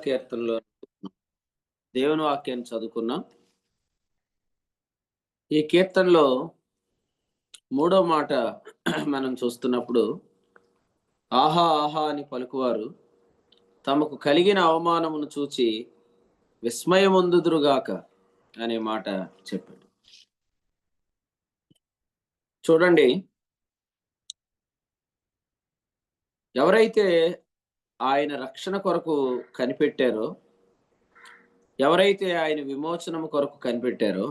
కీర్తనలో దేవుని వాక్యాన్ని చదువుకున్నాం. ఈ కీర్తనలో 3వ మాట మనం చూస్తున్నప్పుడు, ఆహా ఆహా అని పలుకువారు తమకు కలిగిన అవమానమును చూచి విస్మయముందుదురుగాక అనే మాట చెప్పాడు. చూడండి, ఎవరైతే ఆయన రక్షణ కొరకు కనిపెట్టారో, ఎవరైతే ఆయన విమోచనము కొరకు కనిపెట్టారో,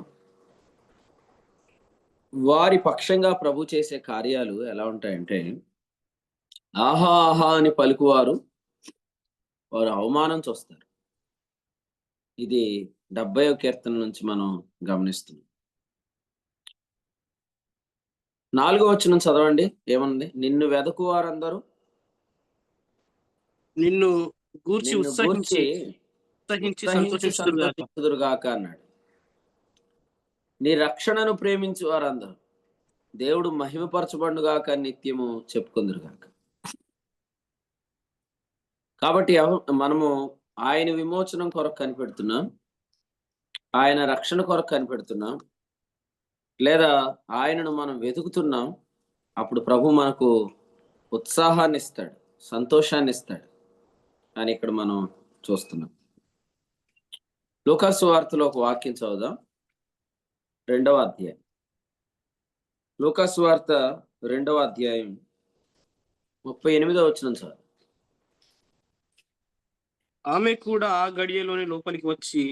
వారి పక్షంగా ప్రభు చేసే కార్యాలు ఎలా ఉంటాయంటే, ఆహా ఆహా అని పలుకువారు వారు అవమానం చూస్తారు. ఇది 70వ కీర్తన నుంచి మనం గమనిస్తున్నాం. 4వ వచనం చదవండి, ఏముంది? నిన్ను వెదకు వారందరూ నిన్ను గూర్చి నిన్ను గూర్చి ఉత్సహించి సంతోషించుదురుగాక అన్నాడు. నీ రక్షణను ప్రేమించు వారందరూ దేవుడు మహిమపరచబడుగాక నిత్యము చెప్పుకుందురుగాక. కాబట్టి మనము ఆయన విమోచనం కొరకు కనిపెడుతున్నాం, ఆయన రక్షణ కొరకు కనిపెడుతున్నాం, లేదా ఆయనను మనం వెతుకుతున్నాం. అప్పుడు ప్రభు మనకు ఉత్సాహాన్ని ఇస్తాడు, సంతోషాన్ని ఇస్తాడు అని ఇక్కడ మనం చూస్తున్నాం. లూకాసు వార్తలో ఒక వాక్యం చదువుదాం. 2వ అధ్యాయం. లూకాసు వార్త 2వ అధ్యాయం 38వ వచనం చదువు. ఆమె కూడా ఆ గడియలోని లోపలికి వచ్చి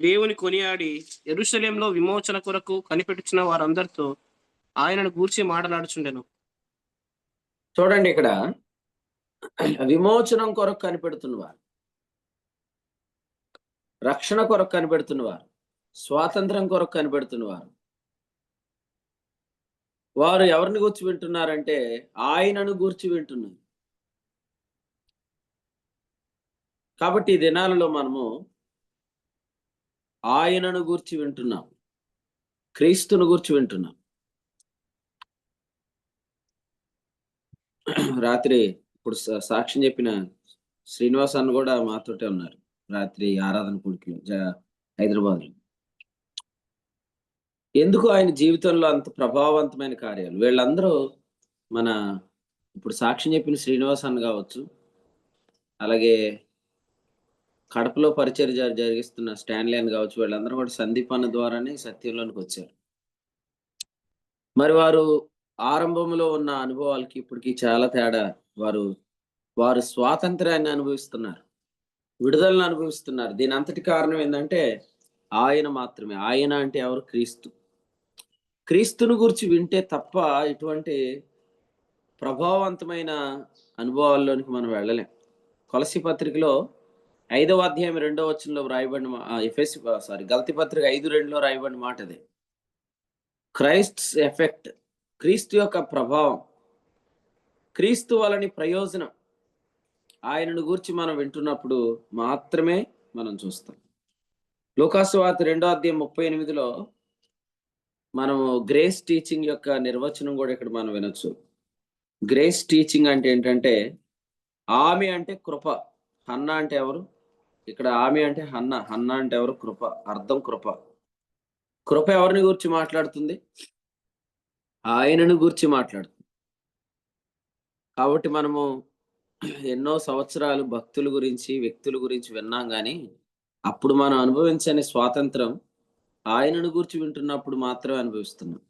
దేవుని కొనియాడి యెరూషలేములో విమోచన కొరకు కనిపెట్టుచున్న వారందరితో ఆయనను గూర్చి మాట్లాడుచుండెను. చూడండి, ఇక్కడ విమోచనం కొరకు కనిపెడుతున్నవారు, రక్షణ కొరకు కనిపెడుతున్నవారు, స్వాతంత్రం కొరకు కనిపెడుతున్నవారు, వారు ఎవరిని గూర్చి వింటున్నారంటే ఆయనను గూర్చి వింటున్నారు. కాబట్టి ఈ దినాలలో మనము ఆయనను గూర్చి వింటున్నాం, క్రీస్తును గూర్చి వింటున్నాం. రాత్రి ఇప్పుడు సాక్ష్యం చెప్పిన శ్రీనివాస్ అన్న కూడా మాతోటే ఉన్నారు రాత్రి ఆరాధన కూడికలో హైదరాబాద్లో. ఎందుకు ఆయన జీవితంలో అంత ప్రభావవంతమైన కార్యాలు? వీళ్ళందరూ మన ఇప్పుడు సాక్ష్యం చెప్పిన శ్రీనివాస్ అన్న కావచ్చు, అలాగే కడపలో పరిచర్య జరిగిస్తున్న స్టాన్లీ అని కావచ్చు, వీళ్ళందరూ కూడా సందీప్ అన్న ద్వారానే సత్యంలోనికి వచ్చారు. మరి వారు ఆరంభంలో ఉన్న అనుభవాలకి ఇప్పటికి చాలా తేడా. వారు స్వాతంత్రాన్ని అనుభవిస్తున్నారు, విడుదలను అనుభవిస్తున్నారు. దీని అంతటి కారణం ఏంటంటే ఆయన మాత్రమే. ఆయన అంటే ఎవరు? క్రీస్తు. క్రీస్తును గురించి వింటే తప్ప ఇటువంటి ప్రభావవంతమైన అనుభవాల్లోనికి మనం వెళ్ళలేం. కొలస్సీ పత్రికలో 5వ అధ్యాయం 2వ వచనంలో రాయబడిన గలతీ పత్రిక 5:2లో రాయబడిన మాట అదే. క్రైస్ట్స్ ఎఫెక్ట్, క్రీస్తు యొక్క ప్రభావం, క్రీస్తు వలని ప్రయోజనం, ఆయనను గూర్చి మనం వింటున్నప్పుడు మాత్రమే మనం చూస్తాం. లూకాసు వార్త 2వ అధ్యాయం 38లో మనము గ్రేస్ టీచింగ్ యొక్క నిర్వచనం కూడా ఇక్కడ మనం వినొచ్చు. గ్రేస్ టీచింగ్ అంటే ఏంటంటే, ఆమె అంటే కృప, హన్న అంటే ఎవరు? ఇక్కడ ఆమె అంటే హన్న అంటే ఎవరు? కృప. అర్థం కృప. కృప ఎవరిని గురించి మాట్లాడుతుంది? ఆయనను గురించి మాట్లాడుతుంది. కాబట్టి మనము ఎన్నో సంవత్సరాలు భక్తుల గురించి, వ్యక్తుల గురించి విన్నాం, కానీ అప్పుడు మనం అనుభవించని స్వాతంత్రం ఆయనను గూర్చి వింటున్నప్పుడు మాత్రమే అనుభవిస్తున్నాం.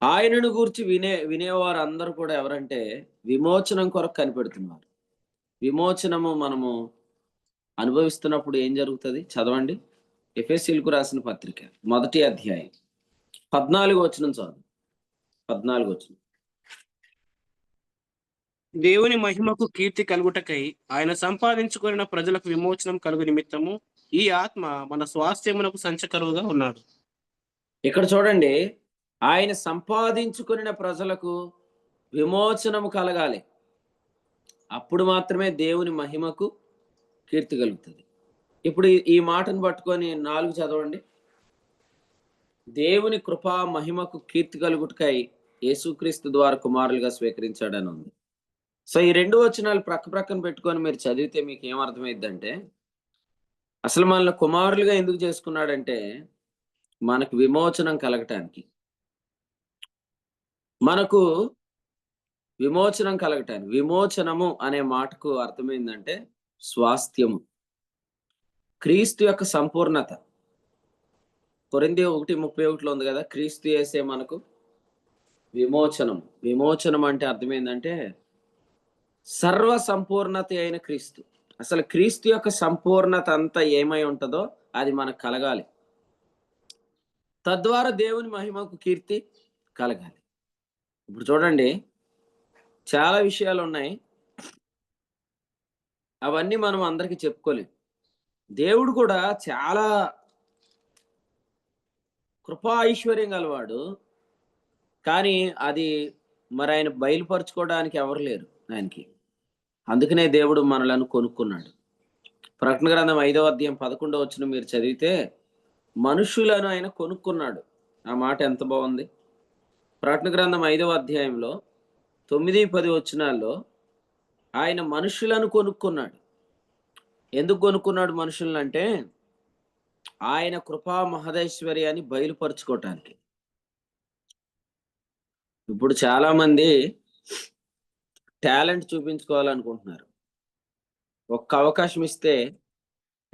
ఆయనను గూర్చి వినేవారు అందరూ కూడా ఎవరంటే విమోచనం కొరకు కనిపెడుతున్నారు. విమోచనము మనము అనుభవిస్తున్నప్పుడు ఏం జరుగుతుంది? చదవండి, ఎఫెసీయులకు రాసిన పత్రిక 1వ అధ్యాయం 14వ వచనం చదువు. 14వ వచనం. దేవుని మహిమకు కీర్తి కలుగుటకై ఆయన సంపాదించుకున్న ప్రజలకు విమోచనం కలుగు నిమిత్తము ఈ ఆత్మ మన స్వాస్థ్యమునకు సంచకరువుగా ఉన్నాడు. ఇక్కడ చూడండి, ఆయన సంపాదించుకున్న ప్రజలకు విమోచనము కలగాలి. అప్పుడు మాత్రమే దేవుని మహిమకు కీర్తి కలుగుతుంది. ఇప్పుడు ఈ మాటను పట్టుకొని 4 చదవండి. దేవుని కృపా మహిమకు కీర్తి కలుగుటకై యేసుక్రీస్తు ద్వారా కుమారులుగా స్వీకరించాడని ఉంది. సో ఈ 2 వచనాలు ప్రక్కన పెట్టుకొని మీరు చదివితే మీకు ఏమర్థమైద్దంటే, అసలు మనల్ని కుమారులుగా ఎందుకు చేసుకున్నాడంటే, మనకు విమోచనం కలగటానికి. మనకు విమోచనం కలగటానికి. విమోచనము అనే మాటకు అర్థమైందంటే స్వాస్థ్యము. క్రీస్తు యొక్క సంపూర్ణత. కొరింథీ 1:31లో ఉంది కదా! క్రీస్తు యేసే మనకు విమోచనం. విమోచనం అంటే అర్థమైందంటే సర్వ సంపూర్ణత అయిన క్రీస్తు. అసలు క్రీస్తు యొక్క సంపూర్ణత అంతా ఏమై ఉంటదో అది మనకు కలగాలి. తద్వారా దేవుని మహిమకు కీర్తి కలగాలి. ఇప్పుడు చూడండి, చాలా విషయాలున్నాయి. అవన్నీ మనం అందరికీ చెప్పుకోలేం. దేవుడు కూడా చాలా కృపా ఐశ్వర్యం గలవాడు. కానీ అది మరి ఆయన బయలుపరుచుకోవడానికి ఎవరు లేరు ఆయనకి. అందుకనే దేవుడు మనలను కొనుక్కున్నాడు. ప్రకటన గ్రంథం 5వ అధ్యాయం 11వ వచనం మీరు చదివితే, మనుషులను ఆయన కొనుక్కున్నాడు. ఆ మాట ఎంత బాగుంది. ప్రకటన గ్రంథం 5వ అధ్యాయంలో 9, 10 వచనాల్లో ఆయన మనుషులను కొనుక్కున్నాడు. ఎందుకు కొనుక్కున్నాడు మనుషులనంటే, ఆయన కృపా మహదైశ్వర్యాన్ని బయలుపరుచుకోవటానికి. ఇప్పుడు చాలా మంది టాలెంట్ చూపించుకోవాలనుకుంటున్నారు. ఒక్క అవకాశం ఇస్తే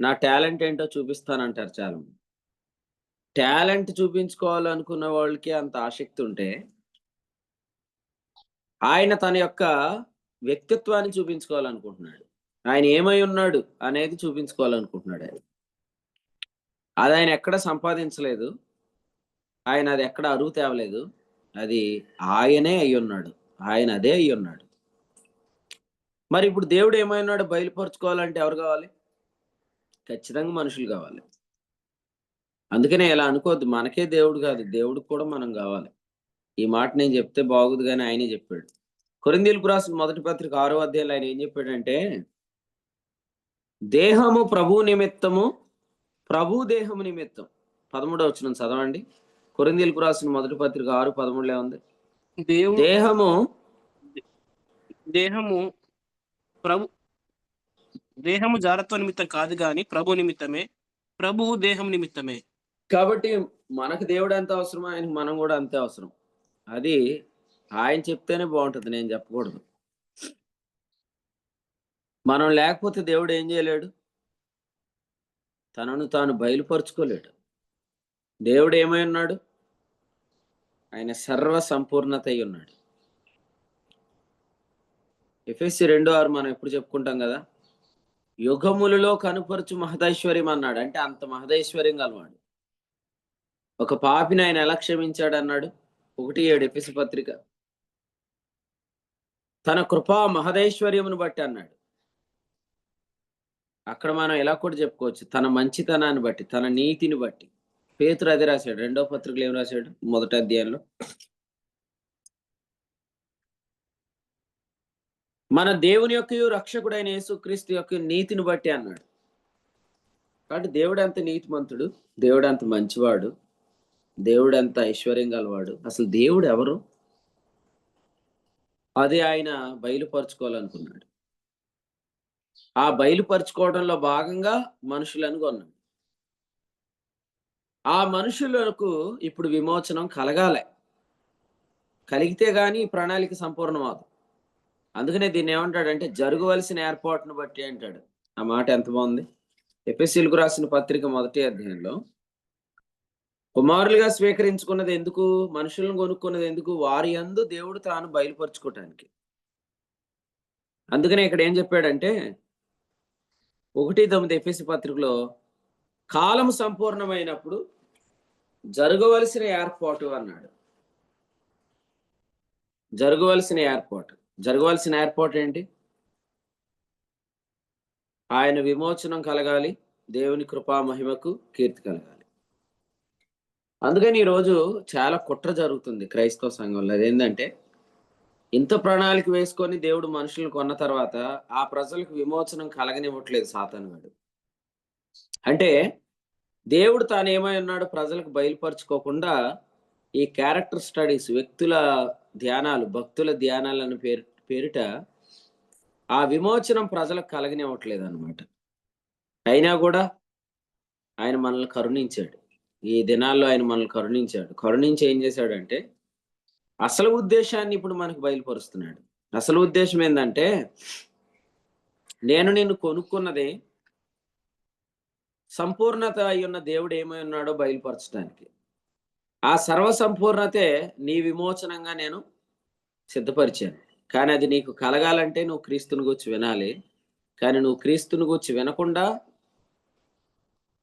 నా టాలెంట్ ఏంటో చూపిస్తానంటారు చాలా మంది. టాలెంట్ చూపించుకోవాలనుకున్న వాళ్ళకి అంత ఆసక్తి ఉంటే, ఆయన తన యొక్క వ్యక్తిత్వాన్ని చూపించుకోవాలనుకుంటున్నాడు. ఆయన ఏమై ఉన్నాడు అనేది చూపించుకోవాలనుకుంటున్నాడు ఆయన. అది ఆయన ఎక్కడ సంపాదించలేదు. ఆయన అది ఎక్కడ అరువు తేవలేదు. అది ఆయనే అయ్యున్నాడు. ఆయన అదే అయ్యున్నాడు. మరి ఇప్పుడు దేవుడు ఏమై ఉన్నాడో బయలుపరుచుకోవాలంటే ఎవరు కావాలి? ఖచ్చితంగా మనుషులు కావాలి. అందుకనే ఇలా అనుకోవద్దు, మనకే దేవుడు కాదు, దేవుడికి కూడా మనం కావాలి. ఈ మాట నేను చెప్తే బాగోదు గాని ఆయనే చెప్పాడు. కొరింథీయులకు రాసిన మొదటి పత్రిక 6వ అధ్యాయంలో ఆయన ఏం చెప్పాడంటే, దేహము ప్రభువు నిమిత్తము, ప్రభు దేహము నిమిత్తం. 13వ వచనం చదవండి. కొరింథీయులకు రాసిన మొదటి పత్రిక 6:13లో ఉంది. దేహము దేహము జారత్వ నిమిత్తం కాదు గాని ప్రభు నిమిత్తమే, ప్రభువు దేహం నిమిత్తమే. కాబట్టి మనకు దేవుడు ఎంత అవసరమో ఆయనకు మనం కూడా అంతే అవసరం. అది ఆయన చెప్తేనే బాగుంటుంది, నేను చెప్పకూడదు. మనం లేకపోతే దేవుడు ఏం చేయలేడు? తనను తాను బయలుపరుచుకోలేడు. దేవుడు ఏమై ఉన్నాడు? ఆయన సర్వ సంపూర్ణత అయి ఉన్నాడు. ఎఫెసీ 2:6 మనం ఎప్పుడు చెప్పుకుంటాం కదా, యుగములలో కనుపరచు మహదైశ్వర్యం అన్నాడు. అంటే అంత మహదైశ్వర్యం గలవాడు. ఒక పాపిని ఆయన ఎలా క్షమించాడు అన్నాడు 1:7 ఎఫెసీ పత్రిక. తన కృపా మహదైశ్వర్యమును బట్టి అన్నాడు. అక్కడ మనం ఎలా కూడా చెప్పుకోవచ్చు, తన మంచితనాన్ని బట్టి, తన నీతిని బట్టి. పేతురు అదే రాశాడు. 2వ పత్రికలో ఏం రాశాడు? మొదటి అధ్యాయంలో, మన దేవుని యొక్క రక్షకుడైన యేసుక్రీస్తు యొక్క నీతిని బట్టి అన్నాడు. కాబట్టి దేవుడు ఎంత నీతిమంతుడు, దేవుడు ఎంత మంచివాడు, దేవుడు ఎంత ఐశ్వర్యం గలవాడు. అసలు దేవుడు ఎవరు? అది ఆయన బయలుపరుచుకోవాలనుకున్నాడు. ఆ బయలుపరుచుకోవడంలో భాగంగా మనుషులను కొన్నాడు. ఆ మనుషులకు ఇప్పుడు విమోచనం కలగాలి. కలిగితే గాని ఈ ప్రణాళిక సంపూర్ణం అవదు. అందుకనే దీన్ని ఏమంటాడంటే జరగవలసిన ఏర్పాటును బట్టి అంటాడు. ఆ మాట ఎంత బాగుంది. ఎఫెసీయులకు రాసిన పత్రిక 1వ అధ్యాయంలో, కుమారులుగా స్వీకరించుకున్నది ఎందుకు? మనుషులను కొనుక్కున్నది ఎందుకు? వారి యందు దేవుడు తాను బయలుపరుచుకోవటానికి. అందుకనే ఇక్కడ ఏం చెప్పాడంటే 1:9 ఎఫెసీ పత్రికలో, కాలం సంపూర్ణమైనప్పుడు జరగవలసిన ఏర్పాటు అన్నాడు. జరగవలసిన ఏర్పాటు. జరగవలసిన ఏర్పాటు ఏంటి? ఆయన విమోచనం కలగాలి, దేవుని కృపా మహిమకు కీర్తి కలగాలి. అందుకని ఈరోజు చాలా కుట్ర జరుగుతుంది క్రైస్తవ సంఘంలో. అదేంటంటే, ఇంత ప్రణాళిక వేసుకొని దేవుడు మనుషులను కొన్న తర్వాత ఆ ప్రజలకు విమోచనం కలగనివ్వట్లేదు సాతానుగాడు. అంటే దేవుడు తాను ఏమై ఉన్నాడు ప్రజలకు బయలుపరుచుకోకుండా ఈ క్యారెక్టర్ స్టడీస్, వ్యక్తుల ధ్యానాలు, భక్తుల ధ్యానాలను పేరిట ఆ విమోచనం ప్రజలకు కలగనివ్వట్లేదు అనమాట. అయినా కూడా ఆయన మనల్ని కరుణించాడు. ఈ దినాల్లో ఆయన మనల్ని కరుణించాడు. కరుణించి ఏం చేశాడంటే, అసలు ఉద్దేశాన్ని ఇప్పుడు మనకు బయలుపరుస్తున్నాడు. అసలు ఉద్దేశం ఏందంటే, నేను నిన్ను కొనుక్కున్నది సంపూర్ణత అయ్యున్న దేవుడు ఏమై ఉన్నాడో బయలుపరచడానికి. ఆ సర్వ సంపూర్ణతే నీ విమోచనంగా నేను సిద్ధపరిచాను. కానీ అది నీకు కలగాలంటే నువ్వు క్రీస్తుని గూర్చి వినాలి. కానీ నువ్వు క్రీస్తుని గూర్చి వినకుండా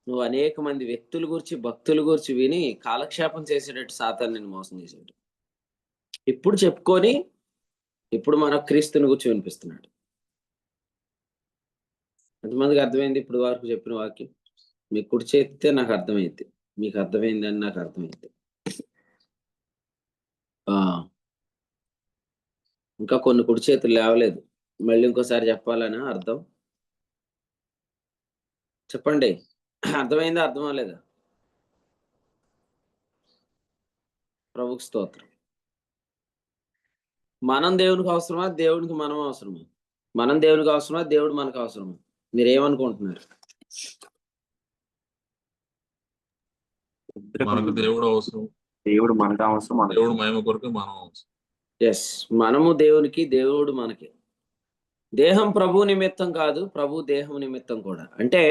నువ్వు అనేక మంది వ్యక్తుల గురించి, భక్తుల గురించి విని కాలక్షేపం చేసేటట్టు సాతాను నిన్ను మోసం చేసాడు. ఇప్పుడు చెప్పుకొని, ఇప్పుడు మనకు క్రీస్తుని గూర్చి వినిపిస్తున్నాడు. ఎంతమందికి అర్థమైంది ఇప్పుడు వరకు చెప్పిన వాక్యం? మీకు కుడి చేతితే నాకు అర్థమైద్ది. మీకు అర్థమైందని నాకు అర్థమైద్ది. ఆ! ఇంకా కొన్ని కుడి చేతులు లేవలేదు. మళ్ళీ ఇంకోసారి చెప్పాలనా అర్థం? చెప్పండి. అర్థమైందా? అర్థం అవ్వలేదా? ప్రభువుకి స్తోత్రం. మనం దేవునికి అవసరమా? దేవునికి మనం అవసరమా? మనం దేవునికి అవసరమా? దేవుడు మనకు అవసరమా? మీరేమనుకుంటున్నారు? మనకు దేవుడు అవసరం. దేవుడు మనకు అవసరం. దేవుడు మహిమ కొరకు మనం అవసరం. యెస్. మనము దేవునికి, దేవుడు మనకి. దేహం ప్రభువు నిమిత్తం కాదు, ప్రభు దేహం నిమిత్తం కూడా. అంటే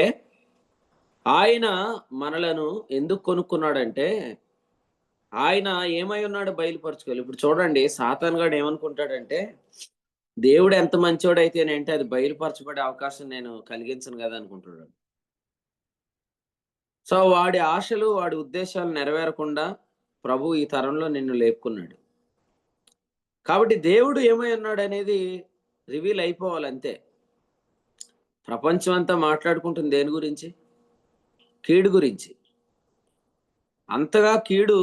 ఆయన మనలను ఎందుకు కొనుక్కున్నాడంటే, ఆయన ఏమై ఉన్నాడో బయలుపరచుకోవాలి. ఇప్పుడు చూడండి, సాతాను గాడు ఏమనుకుంటాడంటే, దేవుడు ఎంత మంచోడైతేనేంటి అది బయలుపరచబడే అవకాశం నేను కలిగించను కదా అనుకుంటున్నాడు. సో వాడి ఆశలు, వాడి ఉద్దేశాలు నెరవేరకుండా ప్రభు ఈ తరంలో నిన్ను లేపుకున్నాడు. కాబట్టి దేవుడు ఏమై ఉన్నాడనేది రివీల్ అయిపోవాలంతే. ప్రపంచం అంతా మాట్లాడుకుంటుంది దేని గురించి? కీడు గురించి. అంతగా కీడు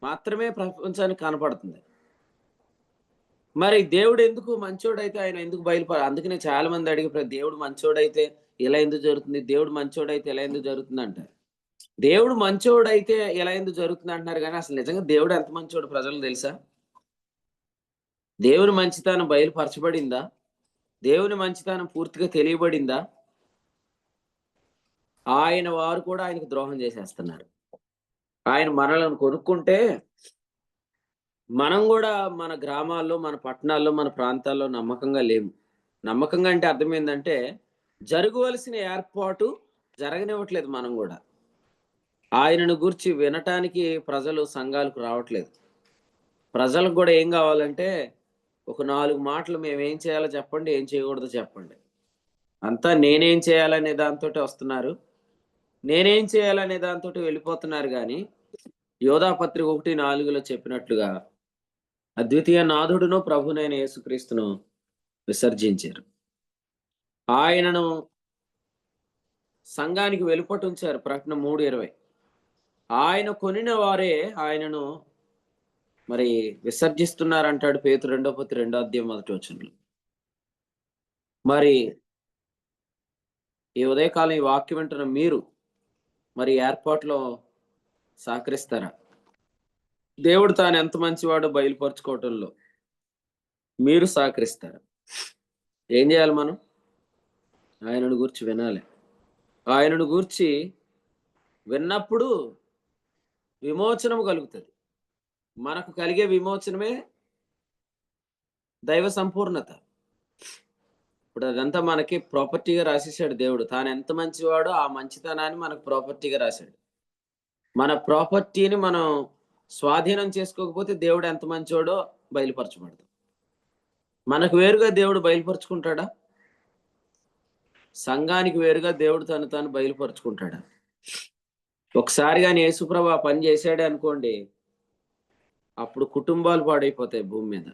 మాత్రమే ప్రపంచానికి కనపడుతుంది. మరి దేవుడు ఎందుకు మంచోడైతే ఆయన ఎందుకు అందుకనే చాలా మంది అడిగే దేవుడు మంచోడైతే ఇలా ఎందుకు జరుగుతుంది? దేవుడు మంచోడైతే ఇలా ఎందుకు జరుగుతుంది అంటారు. దేవుడు మంచోడైతే ఇలా ఎందుకు జరుగుతుంది అంటున్నారు, కానీ అసలు నిజంగా దేవుడు ఎంత మంచోడు ప్రజలకు తెలుసా? దేవుని మంచితనం బయలుపరచబడిందా? దేవుని మంచితనం పూర్తిగా తెలియబడిందా? ఆయన వారు కూడా ఆయనకు ద్రోహం చేసేస్తున్నారు. ఆయన మనలను కొనుక్కుంటే మనం కూడా మన గ్రామాల్లో, మన పట్టణాల్లో, మన ప్రాంతాల్లో నమ్మకంగా లేము. నమ్మకంగా అంటే అర్థం ఏంటంటే, జరగవలసిన ఏర్పాటు జరగనివ్వట్లేదు మనం కూడా. ఆయనను గురించి వినటానికి ప్రజలు సంఘాలకు రావట్లేదు. ప్రజలకు కూడా ఏం కావాలంటే, ఒక 4 మాటలు మేమేం చేయాలో చెప్పండి, ఏం చేయకూడదో చెప్పండి. అంతా నేనేం చేయాలనే దాంతోటే వస్తున్నారు. నేనేం చేయాలనే దాంతోటి వెళ్ళిపోతున్నారు గాని, యోధాపత్రిక 1:4లో చెప్పినట్లుగా అద్వితీయ నాథుడును ప్రభునైన యేసుక్రీస్తును విసర్జించారు. ఆయనను సంఘానికి వెలుపట ఉంచారు. ప్రకటన 3:20. ఆయన కొనిన వారే ఆయనను మరి విసర్జిస్తున్నారంటాడు పేతురు 2వ పత్రిక 2వ అధ్యాయం 1వ వచనంలో. మరి ఈ ఉదయకాలం ఈ వాక్యం వింటున్న మీరు మరి ఏర్పాట్లో సహకరిస్తారా? దేవుడు తాను ఎంత మంచివాడో బయలుపరచుకోవటంలో మీరు సహకరిస్తారా? ఏం చేయాలి మనం? ఆయనను గూర్చి వినాలి. ఆయనను గూర్చి విన్నప్పుడు విమోచనం కలుగుతుంది. మనకు కలిగే విమోచనమే దైవ సంపూర్ణత. ఇప్పుడు అదంతా మనకి ప్రాపర్టీగా రాసేసాడు దేవుడు. తాను ఎంత మంచివాడో ఆ మంచితనాన్ని మనకు ప్రాపర్టీగా రాశాడు. మన ప్రాపర్టీని మనం స్వాధీనం చేసుకోకపోతే దేవుడు ఎంత మంచివాడో బయలుపరచబడదు. మనకు వేరుగా దేవుడు బయలుపరుచుకుంటాడా? సంఘానికి వేరుగా దేవుడు తను తాను బయలుపరుచుకుంటాడా? ఒకసారి కానీ యేసుప్రభు ఆ పని చేశాడే అనుకోండి, అప్పుడు కుటుంబాలు పాడైపోతాయి భూమి మీద.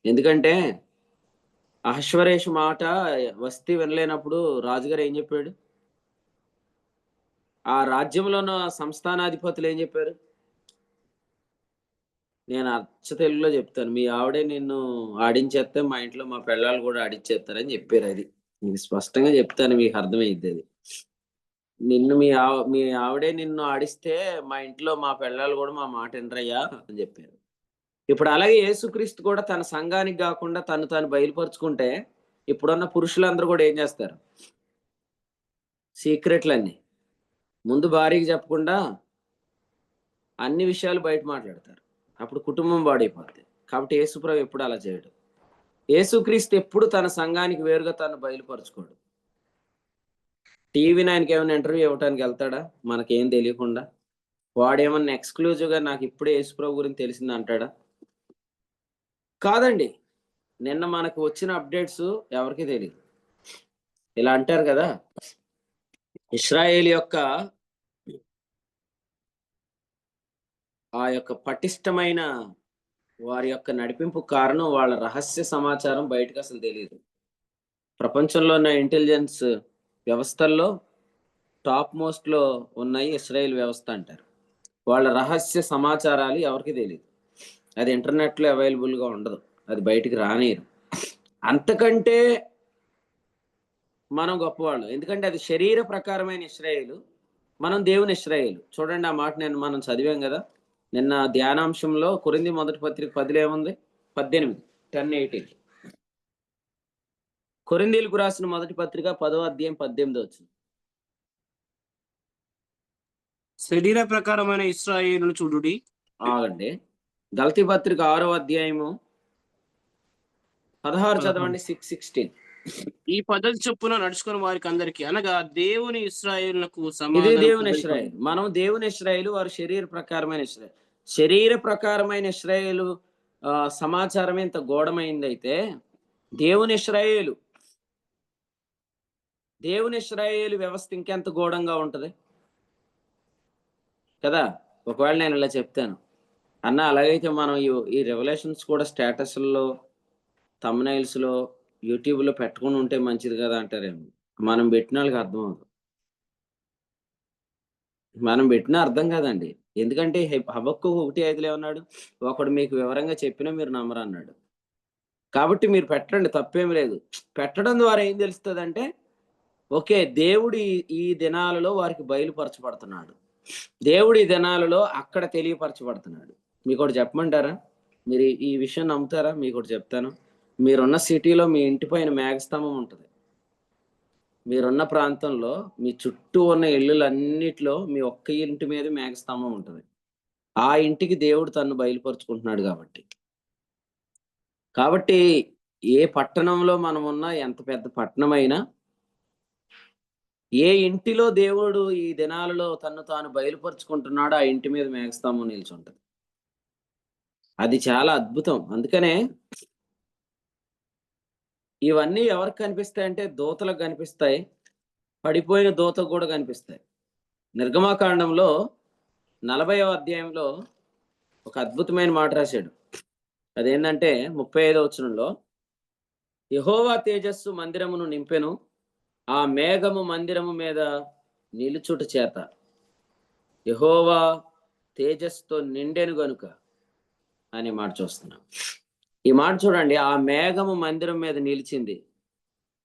ఎందుకంటే అహశ్వరేషు మాట వస్తీ వినలేనప్పుడు రాజుగారు ఏం చెప్పాడు? ఆ రాజ్యంలో ఉన్న సంస్థానాధిపతులు ఏం చెప్పారు? నేను అచ్చ తెలుగులో చెప్తాను, మీ ఆవిడే నిన్ను ఆడించేస్తే మా ఇంట్లో మా పిల్లలు కూడా ఆడిచ్చేస్తారని చెప్పారు. అది మీకు స్పష్టంగా చెప్తాను, మీకు అర్థమైద్ది. అది నిన్ను మీ ఆవిడే నిన్ను ఆడిస్తే మా ఇంట్లో మా పిల్లలు కూడా మా మాట వినరయ్యా అని చెప్పారు. ఇప్పుడు అలాగే యేసుక్రీస్తు కూడా తన సంఘానికి కాకుండా తను తాను బయలుపరుచుకుంటే ఇప్పుడున్న పురుషులందరూ కూడా ఏం చేస్తారు? సీక్రెట్లన్నీ ముందు భార్యకి చెప్పకుండా అన్ని విషయాలు బయట మాట్లాడతారు. అప్పుడు కుటుంబం పాడైపోద్ది. కాబట్టి యేసుప్రభు ఎప్పుడు అలా చేయడు. యేసుక్రీస్తు ఎప్పుడు తన సంఘానికి వేరుగా తను బయలుపరచుకోడు. టీవీ నైన్కి ఏమైనా ఇంటర్వ్యూ ఇవ్వడానికి వెళ్తాడా మనకేం తెలియకుండా? వాడేమన్నా ఎక్స్క్లూజివ్గా నాకు ఇప్పుడే యేసుప్రభు గురించి తెలిసింది అంటాడా? కాదండి. నిన్న మనకు వచ్చిన అప్డేట్స్ ఎవరికి తెలియదు. ఇలా అంటారు కదా, ఇశ్రాయేల్ యొక్క ఆ యొక్క పటిష్టమైన వారి యొక్క నడిపింపు కారణం వాళ్ళ రహస్య సమాచారం బయటకు అసలు తెలియదు. ప్రపంచంలో ఉన్న ఇంటెలిజెన్స్ వ్యవస్థల్లో టాప్ మోస్ట్ లో ఉన్నాయి ఇస్రాయేల్ వ్యవస్థ అంటారు. వాళ్ళ రహస్య సమాచారాలు ఎవరికి తెలియదు. అది ఇంటర్నెట్లో అవైలబుల్గా ఉండదు, అది బయటికి రానియరు. అంతకంటే మనం గొప్పవాళ్ళు, ఎందుకంటే అది శరీర ప్రకారమైన ఇశ్రాయేలు, మనం దేవుని ఇశ్రాయేలు. చూడండి ఆ మాట మనం చదివాం కదా నిన్న ధ్యానాంశంలో. కొరింథీ మొదటి పత్రిక 10 ఏముంది? 18 10:18. కొరింథీలకు రాసిన మొదటి పత్రిక 10వ అధ్యాయం 18 వచ్చింది. శరీర ప్రకారమైన ఇశ్రాయేలును చూడుడి. ఆగండి, గలతీ పత్రిక 6వ అధ్యాయము 16 చదవండి. 6:16. ఈ పద్ధతి చొప్పున నడుచుకుని వారికి అందరికి, అనగా దేవుని ఇశ్రాయేలునకు ఇది సమాధానం దేవుని ఇశ్రాయేలు. మనం దేవుని ఇశ్రాయేలు, వారు శరీర ప్రకారమైన ఇశ్రాయేలు. శరీర ప్రకారమైన ఇశ్రాయేలు సమాచారం ఇంత గూఢమైందైతే దేవుని ఇశ్రాయేలు వ్యవస్థ ఇంకెంత గూఢంగా ఉంటది కదా. ఒకవేళ నేను ఇలా చెప్తాను అన్న, అలాగైతే మనం ఈ రెవల్యూషన్స్ కూడా స్టేటస్లో, థంబ్నెయిల్స్లో, యూట్యూబ్లో పెట్టుకుని ఉంటే మంచిది కదా అంటారేమో. మనం పెట్టిన వాళ్ళకి అర్థం అవుతుంది. మనం పెట్టినా అర్థం కాదండి. ఎందుకంటే హబక్కూకు 1:5 ఏమన్నాడు? ఒకడు మీకు వివరంగా చెప్పినా మీరు నమ్మరు అన్నాడు. కాబట్టి మీరు పెట్టండి, తప్పేం లేదు. పెట్టడం ద్వారా ఏం తెలుస్తుందంటే, ఓకే, దేవుడు ఈ దినాలలో వారికి బయలుపరచబడుతున్నాడు, దేవుడు ఈ దినాలలో అక్కడ తెలియపరచబడుతున్నాడు. మీకు ఒకటి చెప్పమంటారా? మీరు ఈ విషయం నమ్ముతారా? మీకు ఒకటి చెప్తాను. మీరున్న సిటీలో మీ ఇంటి పైన మేఘస్తంభం ఉంటుంది. మీరున్న ప్రాంతంలో మీ చుట్టూ ఉన్న ఇళ్ళులన్నిట్లో మీ ఒక్క ఇంటి మీద మేఘస్తంభం ఉంటుంది. ఆ ఇంటికి దేవుడు తను బయలుపరుచుకుంటున్నాడు. కాబట్టి ఏ పట్టణంలో మనం ఉన్నా, ఎంత పెద్ద పట్టణమైనా, ఏ ఇంటిలో దేవుడు ఈ దినాలలో తను తాను బయలుపరుచుకుంటున్నాడో ఆ ఇంటి మీద మేఘస్తంభం నిల్చుంటది. అది చాలా అద్భుతం. అందుకనే ఇవన్నీ ఎవరికి కనిపిస్తాయంటే దూతలకు కనిపిస్తాయి, పడిపోయిన దూతకు కూడా కనిపిస్తాయి. నిర్గమాకాండంలో 40వ అధ్యాయంలో ఒక అద్భుతమైన మాట రాశాడు. అదేంటంటే 35వ వచనంలో, యెహోవా తేజస్సు మందిరమును నింపెను, ఆ మేఘము మందిరము మీద నిలుచుట చేత యెహోవా తేజస్సుతో నిండెను గనుక అనే మాట చూస్తున్నాం. ఈ మాట చూడండి, ఆ మేఘము మందిరం మీద నిలిచింది.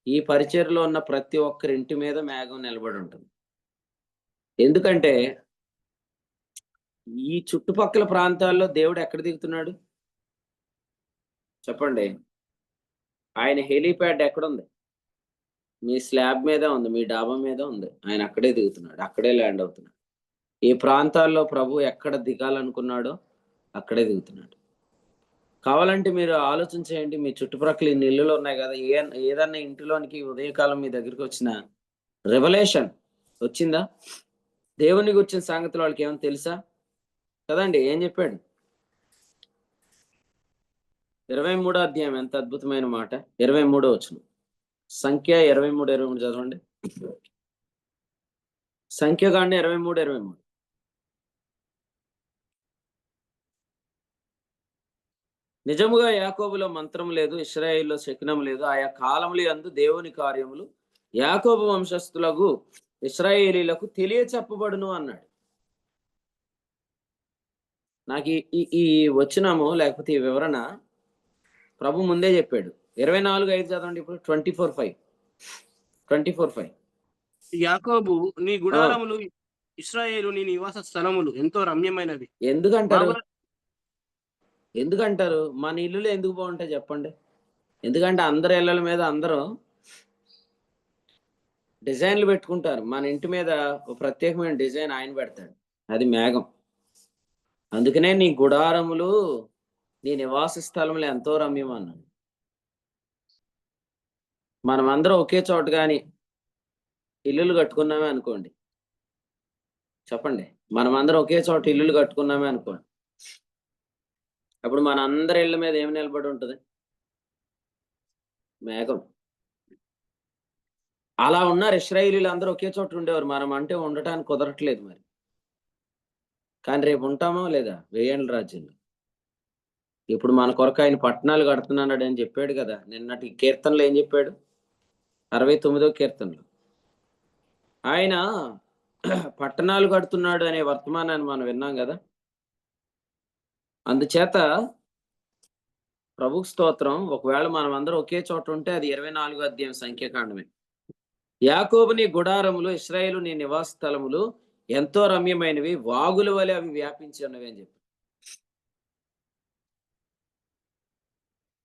ఈ పరిచర్లో ఉన్న ప్రతి ఒక్కరి ఇంటి మీద మేఘం నిలబడి ఉంటుంది. ఎందుకంటే ఈ చుట్టుపక్కల ప్రాంతాల్లో దేవుడు ఎక్కడ దిగుతున్నాడు చెప్పండి? ఆయన హెలీప్యాడ్ ఎక్కడుంది? మీ స్లాబ్ మీద ఉంది, మీ డాబా మీద ఉంది. ఆయన అక్కడే దిగుతున్నాడు, అక్కడే ల్యాండ్ అవుతున్నాడు. ఏ ప్రాంతాల్లో ప్రభు ఎక్కడ దిగాలనుకున్నాడో అక్కడే దిగుతున్నాడు. కావాలంటే మీరు ఆలోచన చేయండి. మీ చుట్టుప్రక్కల ఇన్ని ఇల్లులు ఉన్నాయి కదా, ఏదన్నా ఇంటిలోనికి ఉదయకాలం మీ దగ్గరికి వచ్చిన రెవల్యూషన్ వచ్చిందా? దేవుని గురించిన సంగతులు వాళ్ళకి ఏమైనా తెలుసా? కదండి. ఏం చెప్పాడు? 23వ అధ్యాయం ఎంత అద్భుతమైన మాట. 23వ వచనం, సంఖ్య 23 చదవండి. సంఖ్యాకాండ 23. నిజముగా యాకోబులో మంత్రం లేదు, ఇశ్రాయేలులో శకునం లేదు. ఆయా కాలములు యందు దేవుని కార్యములు యాకోబు వంశస్థులకు ఇశ్రాయేలీలకు తెలియచెప్పబడును అన్నాడు. నాకు ఈ వచనము లేకపోతే ఈ వివరణ ప్రభు ముందే చెప్పాడు. 24:5 చదవండి. ఇప్పుడు 24:5 యాకోబు నీ గుడారములు, ఇశ్రాయేలు నీ నివాస స్థలములు ఎంతో రమ్యమైనవి. ఎందుకంటారు? మన ఇల్లులు ఎందుకు బాగుంటాయి చెప్పండి? ఎందుకంటే అందరి ఇళ్ళల మీద అందరూ డిజైన్లు పెట్టుకుంటారు. మన ఇంటి మీద ఒక ప్రత్యేకమైన డిజైన్ ఆయన పెడతాడు, అది మేఘం. అందుకనే నీ గుడారములు, నీ నివాస స్థలములు ఎంతో రమ్యం అన్నాడు. మనం అందరం ఒకే చోట కానీ ఇల్లులు కట్టుకున్నామే అనుకోండి, చెప్పండి, మనం అందరం ఒకే చోట ఇల్లులు కట్టుకున్నామే అనుకోండి, అప్పుడు మన అందరి ఇళ్ళ మీద ఏమి నిలబడి ఉంటుంది? మేఘం. అలా ఉన్నారు ఇశ్రాయేలీలు, అందరూ ఒకే చోట ఉండేవారు. మనం అంటే ఉండటానికి కుదరట్లేదు మరి. కానీ రేపు ఉంటామో లేదా? వేయండి రాజ్యంలో. ఇప్పుడు మన కొరకు ఆయన పట్టణాలు కడుతున్నాడు అని చెప్పాడు కదా. నిన్నటి కీర్తనలో ఏం చెప్పాడు? 69వ కీర్తనలో ఆయన పట్టణాలు కడుతున్నాడు అనే వర్తమానాన్ని మనం విన్నాం కదా. అందుచేత ప్రభుకు స్తోత్రం. ఒకవేళ మనం అందరం ఒకే చోట ఉంటే అది 24వ అధ్యాయం సంఖ్యాకాండమే. యాకోబు నీ గుడారములు, ఇశ్రాయేలు నీ నివాస స్థలములు ఎంతో రమ్యమైనవి, వాగుల వలె అవి వ్యాపించి ఉన్నవి అని చెప్పి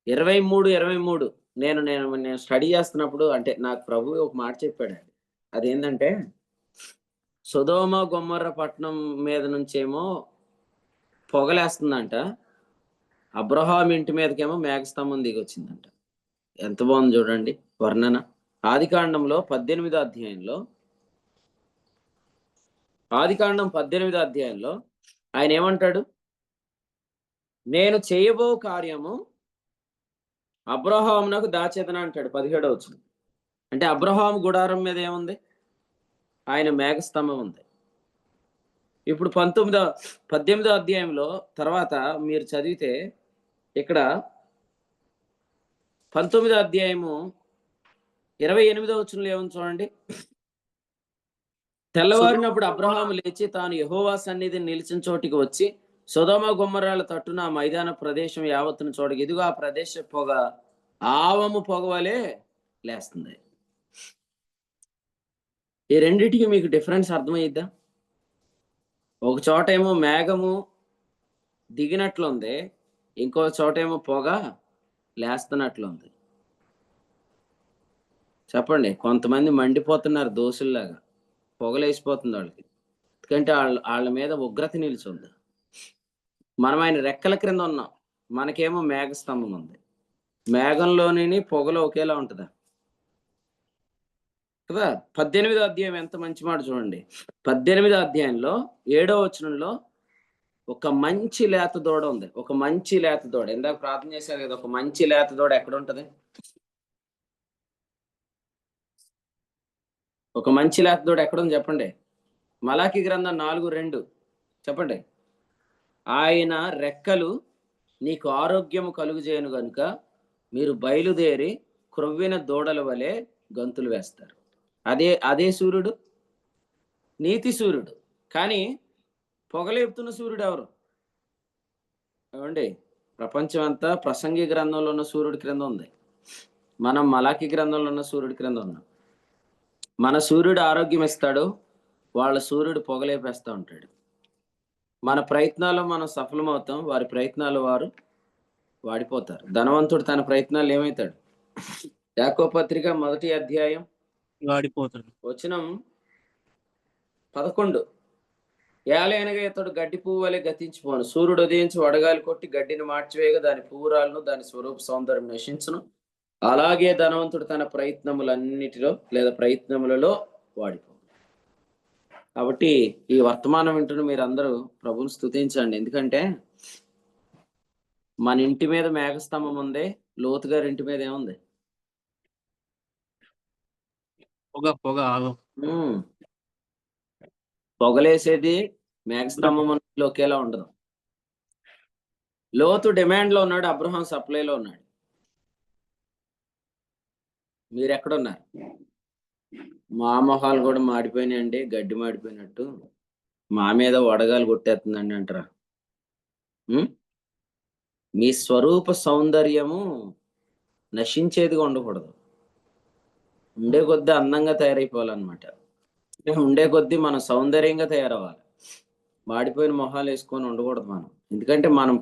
23 నేను స్టడీ చేస్తున్నప్పుడు, అంటే నాకు ప్రభు ఒక మాట చెప్పాడు. అదేంటంటే, సొదొమ గొమొర్రా పట్టణం మీద నుంచేమో పొగలేస్తుందంట, అబ్రహాం ఇంటి మీదకేమో మేఘస్తంభం దిగొచ్చిందంట. ఎంత బాగుంది చూడండి వర్ణన. ఆదికాండంలో 18వ అధ్యాయంలో, ఆయన ఏమంటాడు? నేను చేయబో కార్యము అబ్రహామునకు దాచేదన అంటాడు 17వ వచనం. అంటే అబ్రహాం గుడారం మీద ఏముంది? ఆయన మేఘస్తంభం ఉంది. ఇప్పుడు 18వ అధ్యాయంలో తర్వాత మీరు చదివితే, ఇక్కడ 19వ అధ్యాయము 28వ వచనంలో ఏముంది చూడండి. తెల్లవారినప్పుడు అబ్రహాము లేచి తాను యెహోవా సన్నిధిని నిలిచిన చోటికి వచ్చి సొదొమ గొమొర్రాల తట్టున ఆ మైదాన ప్రదేశం యావత్తును చూడగా, ఇదిగో ఆ ప్రదేశ పొగ ఆవము పొగవలే లేస్తుంది. ఈ రెండిటికి మీకు డిఫరెన్స్ అర్థమయ్యిద్దా? ఒక చోట ఏమో మేఘము దిగినట్లుంది, ఇంకో చోట ఏమో పొగ లేస్తున్నట్లుంది. చెప్పండి, కొంతమంది మండిపోతున్నారు దోసుల్లాగా, పొగలేసిపోతుంది వాళ్ళకి. ఎందుకంటే వాళ్ళ మీద ఉగ్రత నిలిచింది. మనం ఆయన రెక్కల క్రింద ఉన్నాం, మనకేమో మేఘస్తంభం ఉంది. మేఘంలోని పొగలో ఒకేలా ఉంటుందా కదా? 18వ అధ్యాయం ఎంత మంచి మాట చూడండి. 18వ అధ్యాయంలో 7వ వచనంలో ఒక మంచి లేత దూడ ఉంది. ఒక మంచి లేత దూడ, ఇందాక ప్రార్థన చేశారు కదా, ఒక మంచి లేత దూడ ఎక్కడ ఉంటది? ఒక మంచి లేత దూడ ఎక్కడుంది చెప్పండి? మలాకి గ్రంథం 4:2 చెప్పండి. ఆయన రెక్కలు నీకు ఆరోగ్యము కలుగుజేయను గనుక మీరు బయలుదేరి క్రొవ్విన దూడల వలె గంతులు వేస్తారు. అదే సూర్యుడు, నీతి సూర్యుడు. కానీ పొగలేపుతున్న సూర్యుడు ఎవరు? ఏమండి, ప్రపంచం అంతా ప్రసంగి గ్రంథంలో ఉన్న సూర్యుడి క్రింద ఉంది. మనం మలాకి గ్రంథంలో ఉన్న సూర్యుడి క్రింద ఉన్నాం. మన సూర్యుడు ఆరోగ్యం ఇస్తాడు, వాళ్ళ సూర్యుడు పొగలేపేస్తూ ఉంటాడు. మన ప్రయత్నాల్లో మనం సఫలమవుతాం, వారి ప్రయత్నాలు వారు వాడిపోతారు. ధనవంతుడు తన ప్రయత్నాలు ఏమవుతాడు? యాకోబు పత్రిక 1వ అధ్యాయం వాడిపోతాడు. వచనం 11. ఏలయనగా ఇతడు గడ్డి పువ్వు వలె గతించిపోను, సూర్యుడు ఉదయించి వడగాలి కొట్టి గడ్డిని మార్చివేయగా దాని పువ్వురాలను దాని స్వరూప సౌందర్యం నశించును. అలాగే ధనవంతుడు తన ప్రయత్నములన్నిటిలో లేదా ప్రయత్నములలో వాడిపో. కాబట్టి ఈ వర్తమానం వింటున్న మీరందరూ ప్రభువుని స్తుతించండి. ఎందుకంటే మన ఇంటి మీద మేఘస్తంభం ఉంది, లోతు గారి ఇంటి మీద ఏముంది? పొగ ఆగం. పొగలేసేది మేఘస్తంభం ఒకేలా ఉండదు. లోతు డిమాండ్ లో ఉన్నాడు, అబ్రహాం సప్లైలో ఉన్నాడు. మీరు ఎక్కడున్నారు? మా మొహాలు కూడా మాడిపోయినాయండి, గడ్డి మాడిపోయినట్టు, మా మీద వడగాలు కొట్టేస్తుందండి అంటారా? మీ స్వరూప సౌందర్యము నశించేదిగా ఉండకూడదు, ఉండే కొద్దీ అందంగా తయారైపోవాలన్నమాట. ఉండే కొద్దీ మనం సౌందర్యంగా తయారవ్వాలి. మాడిపోయిన మొహాలు వేసుకొని ఉండకూడదు మనం. ఎందుకంటే మనం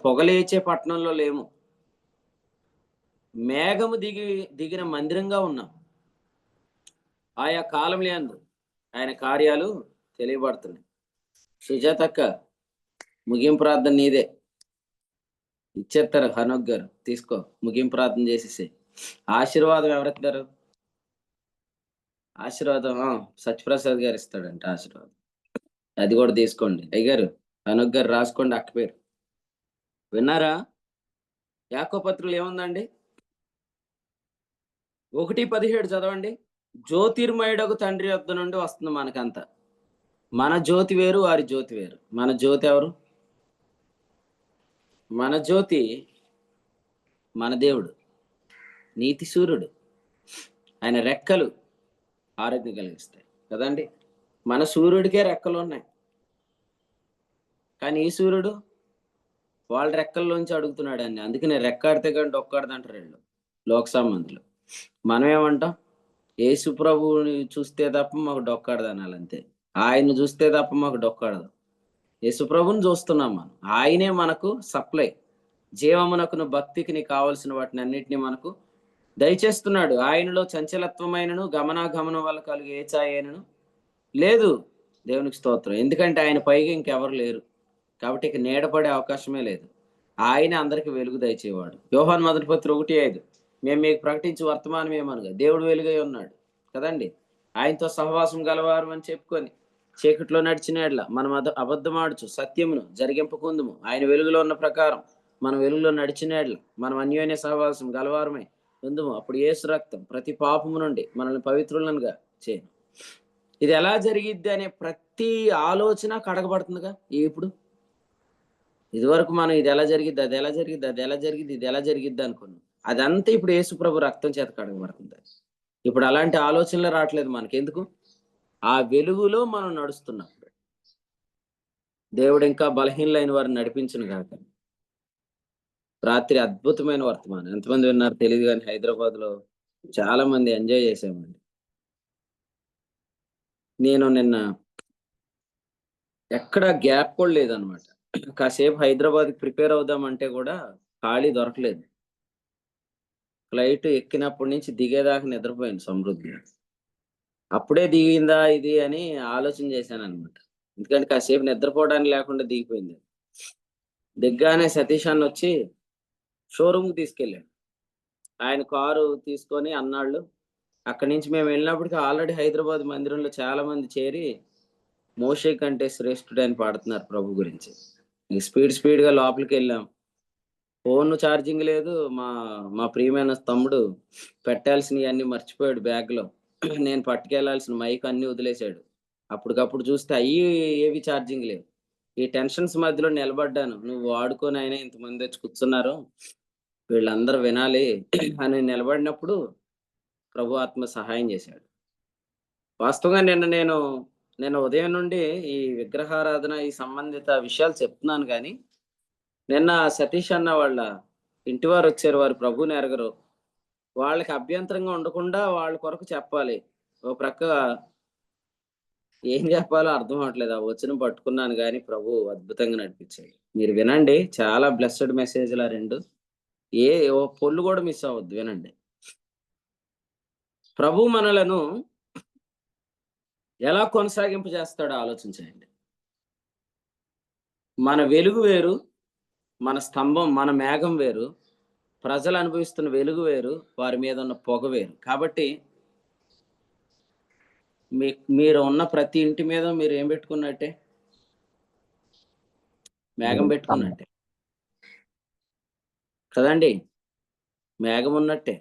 పొగలేచే పట్టణంలో లేము, మేఘము దిగిన మందిరంగా ఉన్నాం. ఆయా కాలములందు ఆయన కార్యాలు తెలియబడుతున్నాయి. సుజాతక్క, ముగింపు ప్రార్థన నీదే. ఇచ్చేస్తారు హనోక్ గారు, తీసుకో, ముగింపు ప్రార్థన చేసేసి. ఆశీర్వాదం ఎవరెత్తారు? ఆశీర్వాదం సత్యప్రసాద్ గారు ఇస్తాడంట ఆశీర్వాదం. అది కూడా తీసుకోండి. అయ్యగారు, హనోక్ గారు రాసుకోండి అక్క పేరు. విన్నారా? యాకోబు పత్రికలో ఏముందండి? 1:17 చదవండి. జ్యోతిర్మయుడకు తండ్రి యొద్ద నుండి వస్తుంది మనకంతా. మన జ్యోతి వేరు, వారి జ్యోతి వేరు. మన జ్యోతి ఎవరు? మన జ్యోతి మన దేవుడు, నీతి సూర్యుడు. ఆయన రెక్కలు ఆరోగ్యం కలిగిస్తాయి కదండి. మన సూర్యుడికే రెక్కలు ఉన్నాయి, కానీ ఈ సూర్యుడు వాళ్ళ రెక్కల్లోంచి అడుగుతున్నాడు అండి. అందుకనే రెక్కాడితే కానీ డొక్కాడదు అంటారు వీళ్ళు లోక సంబంధులు. మనం ఏమంటాం? యేసు ప్రభువుని చూస్తే తప్ప మాకు డొక్కాడదు అనాలి అంతే. ఆయన చూస్తే తప్ప మాకు డొక్కాడదు. యేసు ప్రభుని చూస్తున్నాం మనం. ఆయనే మనకు సప్లై. జీవమునకును భక్తికి కావలసిన వాటిని అన్నిటినీ మనకు దయచేస్తున్నాడు. ఆయనలో చంచలత్వమైనను గమనాగమనం వల్ల కలిగే ఏ ఛాయైనను లేదు. దేవునికి స్తోత్రం. ఎందుకంటే ఆయన పైగా ఇంకెవరు లేరు కాబట్టి ఇక నీడపడే అవకాశమే లేదు. ఆయన అందరికి వెలుగు దయచేవాడు. యోహాను మొదటి పత్రిక 1:5, మేము మీకు ప్రకటించి వర్తమానం ఏమనగా దేవుడు వెలుగై ఉన్నాడు కదండి. ఆయనతో సహవాసం గలవారు అని చెప్పుకొని చీకట్లో నడిచిన ఎడ్ల మనం అబద్ధమాడుచు సత్యమును జరిగింపకుందుము. ఆయన వెలుగులో ఉన్న ప్రకారం మనం వెలుగులో నడిచిన ఎడ్ల మనం అన్యోన్య సహవాసం గలవారమై ఉందుము. అప్పుడు యేసు రక్తం ప్రతి పాపము నుండి మనల్ని పవిత్రులనుగా చేయను. ఇది ఎలా జరిగిద్ది అనే ప్రతి ఆలోచన కడగబడుతుందిగా ఇప్పుడు. ఇదివరకు మనం ఇది ఎలా జరిగిద్ది, అది ఎలా జరిగిద్ది, అది ఎలా జరిగిద్ది, ఇది ఎలా జరిగిద్ది అనుకున్నాం. అదంతా ఇప్పుడు యేసు ప్రభు రక్తం చేత కడగబడుతుంది. ఇప్పుడు అలాంటి ఆలోచనలు రావట్లేదు మనకి. ఎందుకు? ఆ వెలుగులో మనం నడుస్తున్నప్పుడు. దేవుడు ఇంకా బలహీనలైన వారిని నడిపించును గాక. రాత్రి అద్భుతమైన వర్తమానం. ఎంతమంది విన్నారు తెలియదు, కానీ హైదరాబాద్ లో చాలా మంది ఎంజాయ్ చేసామండి. నేను నిన్న ఎక్కడ గ్యాప్ కూడా లేదనమాట. కాసేపు హైదరాబాద్ ప్రిపేర్ అవుదామంటే కూడా ఖాళీ దొరకలేదు. ఫ్లైట్ ఎక్కినప్పటి నుంచి దిగేదాకా నిద్రపోయాను సమృద్ధిగా. అప్పుడే దిగిందా ఇది అని ఆలోచన చేశాను అనమాట. ఎందుకంటే కాసేపు నిద్రపోవడానికి లేకుండా దిగిపోయింది. దిగ్గానే సతీష్ అన్న వచ్చి షోరూమ్కి తీసుకెళ్ళాడు. ఆయన కారు తీసుకొని అన్నాళ్ళు. అక్కడి నుంచి మేము వెళ్ళినప్పటికీ ఆల్రెడీ హైదరాబాద్ మందిరంలో చాలా మంది చేరి మోషే కంటే శ్రేష్ఠుడు అని పాడుతున్నారు ప్రభు గురించి. స్పీడ్ గా లోపలికి వెళ్ళాం. ఫోన్ ఛార్జింగ్ లేదు. మా ప్రియమైన తమ్ముడు పెట్టాల్సినవి అన్ని మర్చిపోయాడు బ్యాగ్ లో. నేను పట్టుకెళ్లాల్సిన మైక్ అన్ని వదిలేశాడు. అప్పటికప్పుడు చూస్తే ఏవి ఛార్జింగ్ లేవు. ఈ టెన్షన్స్ మధ్యలో నిలబడ్డాను. నువ్వు వాడుకొని అయినా ఇంతమంది వచ్చి కూర్చున్నారు, వీళ్ళందరూ వినాలి అని నిలబడినప్పుడు ప్రభు ఆత్మ సహాయం చేశాడు. వాస్తవంగా నేను ఉదయం నుండి ఈ విగ్రహారాధన ఈ సంబంధిత విషయాలు చెప్తున్నాను, కానీ నిన్న సతీష్ అన్న వాళ్ళ ఇంటి వారు వచ్చారు. వారు ప్రభువుని ఎరగరు. వాళ్ళకి అభ్యంతరంగా ఉండకుండా వాళ్ళ కొరకు చెప్పాలి. ఓ ప్రక్క ఏం చెప్పాలో అర్థం అవట్లేదు. ఆ వచనం పట్టుకున్నాను, కానీ ప్రభు అద్భుతంగా నడిపించాడు. మీరు వినండి, చాలా బ్లెస్డ్ మెసేజ్లు ఆ రెండు. ఓ పొల్లు కూడా మిస్ అవ్వద్దు, వినండి. ప్రభు మనలను ఎలా కొనసాగింపు చేస్తాడో ఆలోచించండి. మన వెలుగు వేరు, మన స్తంభం, మన మేఘం వేరు, ప్రజలు అనుభవిస్తున్న వెలుగు వేరు, వారి మీద ఉన్న పొగ వేరు. కాబట్టి మీరు ఉన్న ప్రతి ఇంటి మీద మీరు ఏం పెట్టుకున్నట్టే? మేఘం పెట్టుకున్నట్టే కదండి. మేఘం ఉన్నట్టే.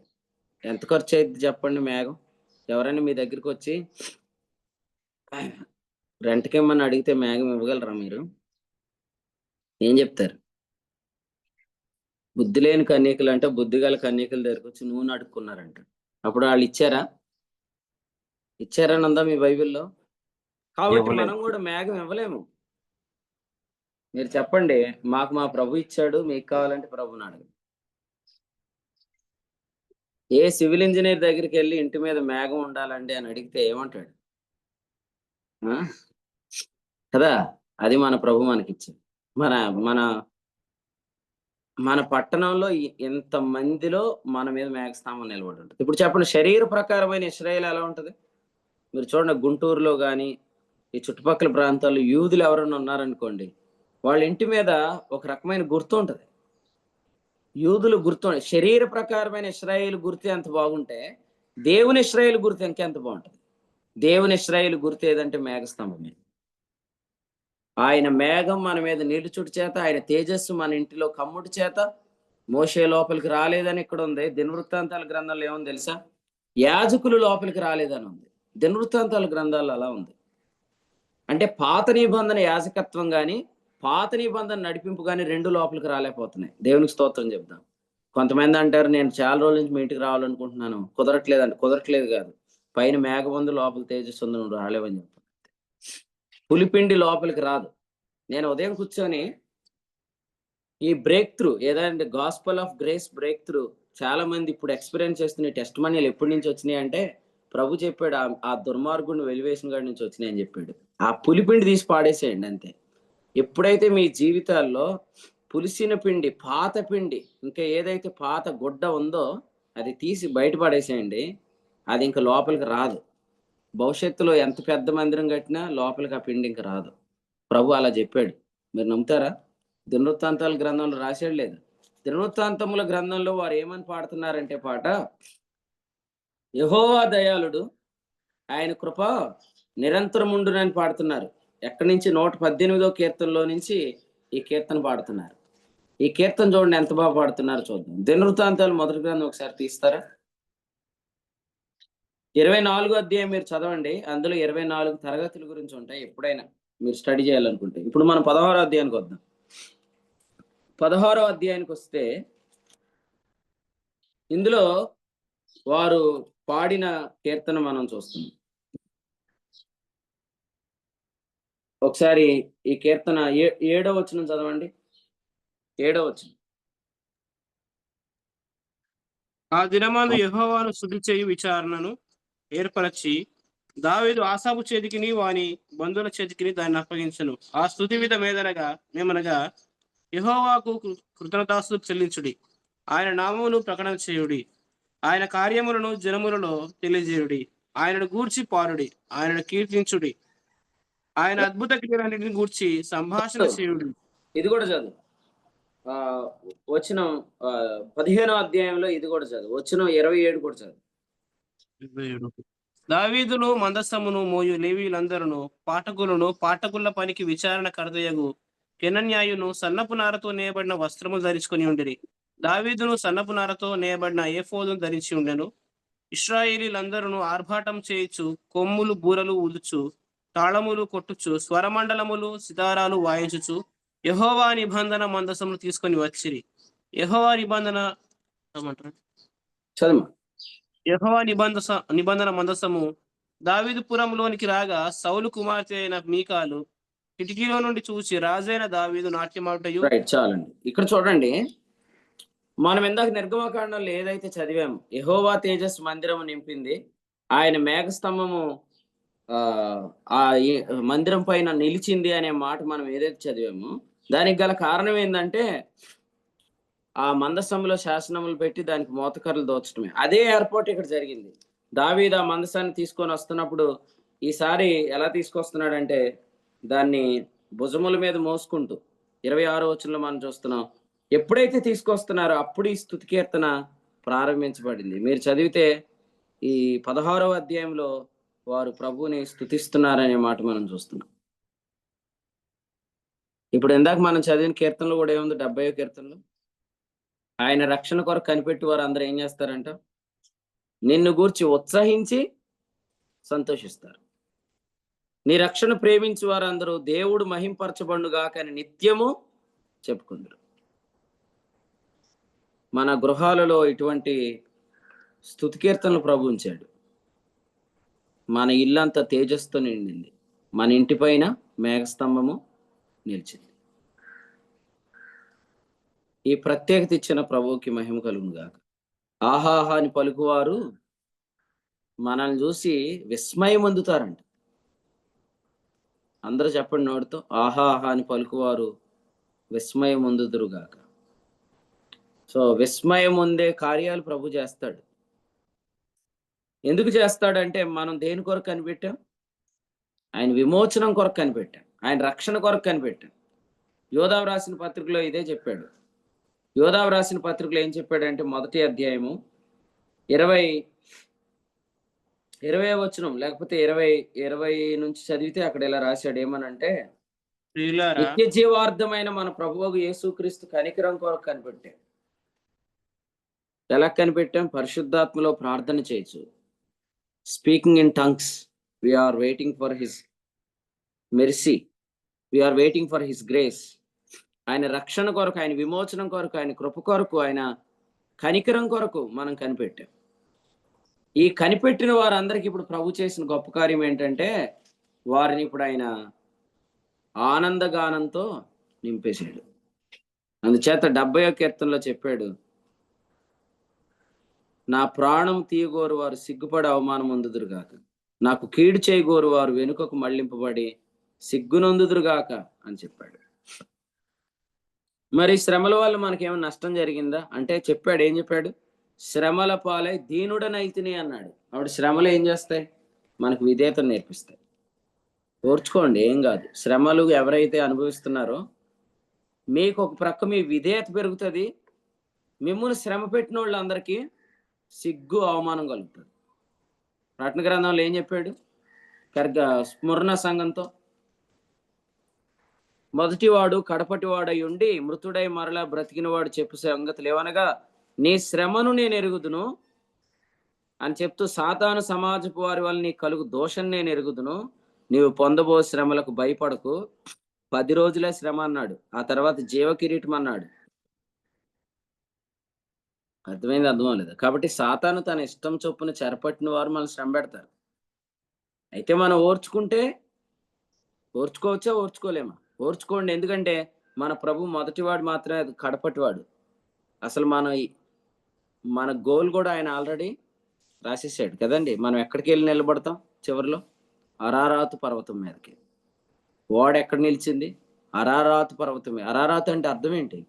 ఎంత ఖర్చు అయింది చెప్పండి మేఘం? ఎవరైనా మీ దగ్గరికి వచ్చి రెంట్కి ఇమ్మని అడిగితే మేఘం ఇవ్వగలరా మీరు? ఏం చెప్తారు? బుద్ధి లేని కన్యకలు అంటే బుద్ధి గల కన్యకల దగ్గరికి వచ్చి నూనె అడుక్కున్నారంట. అప్పుడు వాళ్ళు ఇచ్చారని ఉందా మీ బైబిల్లో? కాబట్టి మనం కూడా మేఘం ఇవ్వలేము. మీరు చెప్పండి, మాకు మా ప్రభు ఇచ్చాడు, మీకు కావాలంటే ప్రభుని అడగండి. ఏ సివిల్ ఇంజనీర్ దగ్గరికి వెళ్ళి ఇంటి మీద మేఘం ఉండాలండి అని అడిగితే ఏమంటాడు? కదా, అది మన ప్రభు మనకిచ్చింది. మన మన మన పట్టణంలో ఎంత మందిలో మన మీద మేఘస్తంభం నిలబడి ఉంటుంది. ఇప్పుడు చెప్పండి, శరీర ప్రకారమైన ఇశ్రాయేల్ ఎలా ఉంటది? మీరు చూడండి, గుంటూరులో గాని ఈ చుట్టుపక్కల ప్రాంతాల్లో యూదులు ఎవరైనా ఉన్నారనుకోండి, వాళ్ళ ఇంటి మీద ఒక రకమైన గుర్తు ఉంటది. యూదులు గుర్తు, శరీర ప్రకారమైన ఇశ్రాయేలు గుర్తు ఎంత బాగుంటే దేవుని ఇశ్రాయేలు గుర్తు ఇంకెంత బాగుంటది. దేవుని ఇశ్రాయేలు గుర్తు ఏదంటే మేఘస్తంభమే. ఆయన మేఘం మన మీద నిలుచుట చేత, ఆయన తేజస్సు మన ఇంటిలో కమ్ముటి చేత మోషే లోపలికి రాలేదని ఇక్కడ ఉంది. దినవృత్తాంతాల గ్రంథంలో ఏముంది తెలుసా? యాజకులు లోపలికి రాలేదని ఉంది. దినవృత్తాంతాల గ్రంథాల్లో అలా ఉంది. అంటే పాత నిబంధన యాజకత్వం గాని, పాత నిబంధన నడిపింపు గాని రెండు లోపలికి రాలేకపోతున్నాయి. దేవునికి స్తోత్రం చెప్దాం. కొంతమంది అంటారు, నేను చాలా రోజుల నుంచి మీ ఇంటికి రావాలనుకుంటున్నాను, కుదరట్లేదండి. కుదరట్లేదు కాదు, పైన మేఘం ఉంది, లోపల తేజస్సు ఉంది, నువ్వు రాలేవని చెప్పు. పులిపిండి లోపలికి రాదు. నేను ఉదయం కూర్చొని ఈ బ్రేక్ త్రూ ఏదంటే gospel of grace break through చాలా మంది ఇప్పుడు ఎక్స్పీరియన్స్ చేస్తున్న టెస్ట్ మనీలు ఎప్పటి నుంచి వచ్చినాయి అంటే, ప్రభు చెప్పాడు ఆ దుర్మార్గుడిని వెలివేసిన కాడి నుంచి వచ్చినాయి అని చెప్పాడు. ఆ పులిపిండి తీసి పాడేసేయండి అంతే. ఎప్పుడైతే మీ జీవితాల్లో పులిసిన పిండి, పాత పిండి, ఇంకా ఏదైతే పాత గుడ్డ ఉందో అది తీసి బయట పడేసేయండి, అది ఇంకా లోపలికి రాదు. భవిష్యత్తులో ఎంత పెద్ద మందిరం కట్టినా లోపలికి ఆ పిండి ఇంకా రాదు. ప్రభు అలా చెప్పాడు. మీరు నమ్ముతారా? దినవృత్తాంతాల గ్రంథంలో రాశాడు లేదు? దినవృత్తాంతముల గ్రంథంలో వారు ఏమని పాడుతున్నారంటే పాట, యెహోవా దయాళుడు, ఆయన కృప నిరంతరం ఉండునని పాడుతున్నారు. ఎక్కడి నుంచి? 118వ కీర్తనలో నుంచి ఈ కీర్తన పాడుతున్నారు. ఈ కీర్తన చూడండి ఎంత బాగా పాడుతున్నారో చూద్దాం. దినవృత్తాంతాలు మొదటి గ్రంథం ఒకసారి తీస్తారా? 24వ అధ్యాయం మీరు చదవండి. అందులో 24 తరగతుల గురించి ఉంటాయి ఎప్పుడైనా మీరు స్టడీ చేయాలనుకుంటే. ఇప్పుడు మనం 16వ అధ్యాయానికి వద్దాం. 16వ అధ్యాయానికి వస్తే ఇందులో వారు పాడిన కీర్తన మనం చూస్తున్నాం. ఒకసారి ఈ కీర్తన 7వ వచనం చదవండి. 7వ వచనం. ఆ దినమందు యెహోవాను స్తుతి చేయు విచారణను ఏర్పరచి దావీదు ఆసాపు చేతికిని వాని బంధువుల చేతికిని దాన్ని అప్పగించను. ఆ స్తుతి మేమనగా యెహోవాకు కృతజ్ఞతాస్తుతులు చెల్లించుడి, ఆయన నామమును ప్రకటన చేయుడి, ఆయన కార్యములను జనములలో తెలియజేయుడి, ఆయనను గూర్చి పాడుడి, ఆయనను కీర్తించుడి, ఆయన అద్భుత క్రియలన్నిటిని గూర్చి సంభాషణ చేయుడి. ఇది కూడా చదువు. వచనం 15వ అధ్యాయంలో ఇది కూడా చదువు. వచనం 27 కూడా చదువు. దావీదును మందసమును మోయు లేవీయులందరూ పాఠకులను పాఠకుల పనికి విచారణ కర్తయగు కెనన్యాయును సన్నపు నారతో నేయబడిన వస్త్రము ధరించుకొని ఉండిరి. దావీదును సన్నపు నారతో నేయబడిన ఏఫోదును ధరించి ఉండెను. ఇశ్రాయేలీలందరూ ఆర్భాటం చేయుచు కొమ్ములు బూరలు ఊదుచు తాళములు కొట్టుచు స్వరమండలములు సితారాలు వాయించుచు యెహోవా నిబంధన మందసమును తీసుకొని వచ్చిరి. యెహోవా నిబంధన చదువు. యెహోవా నిబంధన మందసము దావీదు పురంలోనికి రాగా సౌలు కుమార్తె అయిన మీకాలు కిటికీలో నుండి చూసి రాజైన దావీదు నాట్యమాటయు. రైట్, చాలండి. ఇక్కడ చూడండి, మనం ఇందాక నిర్గమకాండంలో ఏదైతే చదివాము, యెహోవా తేజస్సు మందిరము నింపింది, ఆయన మేఘస్తంభము ఆ మందిరం పైన నిలిచింది అనే మాట మనం ఏదైతే చదివామో, దానికి గల కారణం ఏంటంటే ఆ మందసంలో శాసనములు పెట్టి దానికి మోతకర్రలు దోచడమే. అదే ఏర్పాటు ఇక్కడ జరిగింది. దావీదు ఆ మందసాన్ని తీసుకొని వస్తున్నప్పుడు ఈసారి ఎలా తీసుకొస్తున్నాడంటే దాన్ని భుజముల మీద మోసుకుంటూ 26వ వచనంలో మనం చూస్తున్నాం. ఎప్పుడైతే తీసుకొస్తున్నారో అప్పుడు ఈ స్తుతి కీర్తన ప్రారంభించబడింది. మీరు చదివితే ఈ 16వ అధ్యాయంలో వారు ప్రభువుని స్తుతిస్తున్నారనే మాట మనం చూస్తున్నాం. ఇప్పుడు ఇందాక మనం చదివిన కీర్తనలో కూడా ఏముంది? 70వ కీర్తనలో ఆయన రక్షణ కొరకు కనిపెట్టి వారు అందరూ ఏం చేస్తారంట? నిన్ను గూర్చి ఉత్సహించి సంతోషిస్తారు. నీ రక్షణ ప్రేమించి వారందరూ దేవుడు మహింపరచబడుగాక అని నిత్యము చెప్పుకుందరు. మన గృహాలలో ఇటువంటి స్తుతి కీర్తనలు ప్రభు ఉంచాడు. మన ఇల్లంతా తేజస్సుతో నిండింది. మన ఇంటి పైన మేఘస్తంభము నిలిచింది. ఈ ప్రత్యేకత ఇచ్చిన ప్రభువుకి మహిమ కలుగునుగాక. ఆహాహా అని పలుకువారు మనల్ని చూసి విస్మయం అందుతారంట. అందరూ చెప్పండి నోటితో, ఆహాహా అని పలుకువారు విస్మయం అందుదురుగాక. సో విస్మయం ఉండే కార్యాలు ప్రభు చేస్తాడు. ఎందుకు చేస్తాడంటే మనం దేని కొరకు కనిపెట్టాం? ఆయన విమోచనం కొరకు కనిపెట్టాం, ఆయన రక్షణ కొరకు కనిపెట్టాం. యోదావు రాసిన పత్రికలో ఇదే చెప్పాడు. యోదావు రాసిన పత్రికలో ఏం చెప్పాడంటే, మొదటి అధ్యాయము 20 వచనం, లేకపోతే 20 నుంచి చదివితే అక్కడ ఇలా రాశాడు. ఏమనంటే, ప్రియులారా, నిత్య జీవార్థమైన మన ప్రభువు యేసుక్రీస్తు కనికరం కొరకు కనిపెట్టాం. ఎలా కనిపెట్టాం? పరిశుద్ధాత్మలో ప్రార్థన చేయొచ్చు. Speaking in tongues, we're waiting for his mercy, we're waiting for his grace. ఆయన రక్షణ కొరకు, ఆయన విమోచనం కొరకు, ఆయన కృప కొరకు, ఆయన కనికరం కొరకు మనం కనిపెట్టాం. ఈ కనిపెట్టిన వారందరికీ ఇప్పుడు ప్రభు చేసిన గొప్ప కార్యం ఏంటంటే, వారిని ఇప్పుడు ఆయన ఆనందగానంతో నింపేశాడు. అందుచేత 70వ కీర్తనలో చెప్పాడు, నా ప్రాణం తీయగోరు వారు సిగ్గుపడి అవమానం పొందుదురుగాక, నాకు కీడు చేయగోరు వారు వెనుకకు మళ్లింపబడి సిగ్గునొందుదురుగాక అని చెప్పాడు. మరి శ్రమల వల్ల మనకేమైనా నష్టం జరిగిందా అంటే చెప్పాడు. ఏం చెప్పాడు? శ్రమల పాలై దీనుడనైతిని అన్నాడు. ఆవిడ శ్రమలు ఏం చేస్తాయి? మనకు విధేయతను నేర్పిస్తాయి. ఓర్చుకోండి, ఏం కాదు. శ్రమలు ఎవరైతే అనుభవిస్తున్నారో మీకు ఒక ప్రక్క మీ విధేయత పెరుగుతుంది, మిమ్మల్ని శ్రమ పెట్టిన వాళ్ళందరికీ సిగ్గు అవమానం కలుగుతుంది. ప్రకటన గ్రంథంలో ఏం చెప్పాడు? స్మరణ సంఘంతో, మొదటివాడు కడపటివాడై ఉండి మృతుడై మరలా బ్రతికినవాడు చెప్పు సంగతులు ఏమనగా, నీ శ్రమను నేను ఎరుగుదును అని చెప్తూ, సాతాను సమాజపు వారి వల్ల నీ కలుగు దోషం నేను ఎరుగుదును, నీవు పొందబో శ్రమలకు భయపడకు, 10 రోజులే శ్రమ అన్నాడు, ఆ తర్వాత జీవ కిరీటం అన్నాడు. అర్థమైంది? అర్థం లేదు. కాబట్టి సాతాను తన ఇష్టం చొప్పున చెరపట్టిన వారు మనం శ్రమ పెడతారు. అయితే మనం ఓర్చుకుంటే ఓర్చుకోవచ్చా, ఓర్చుకోలేమా? ఓర్చుకోండి. ఎందుకంటే మన ప్రభు మొదటివాడు మాత్రమే, కడపటివాడు. అసలు మన గోల్ కూడా ఆయన ఆల్రెడీ రాసేసాడు కదండి. మనం ఎక్కడికి వెళ్ళి నిలబడతాం? చివరిలో అరారాతు పర్వతం మీదకి. వాడు ఎక్కడ నిలిచింది? అరారాతు పర్వతం మీద. అరారాతు అంటే అర్థం ఏంటి?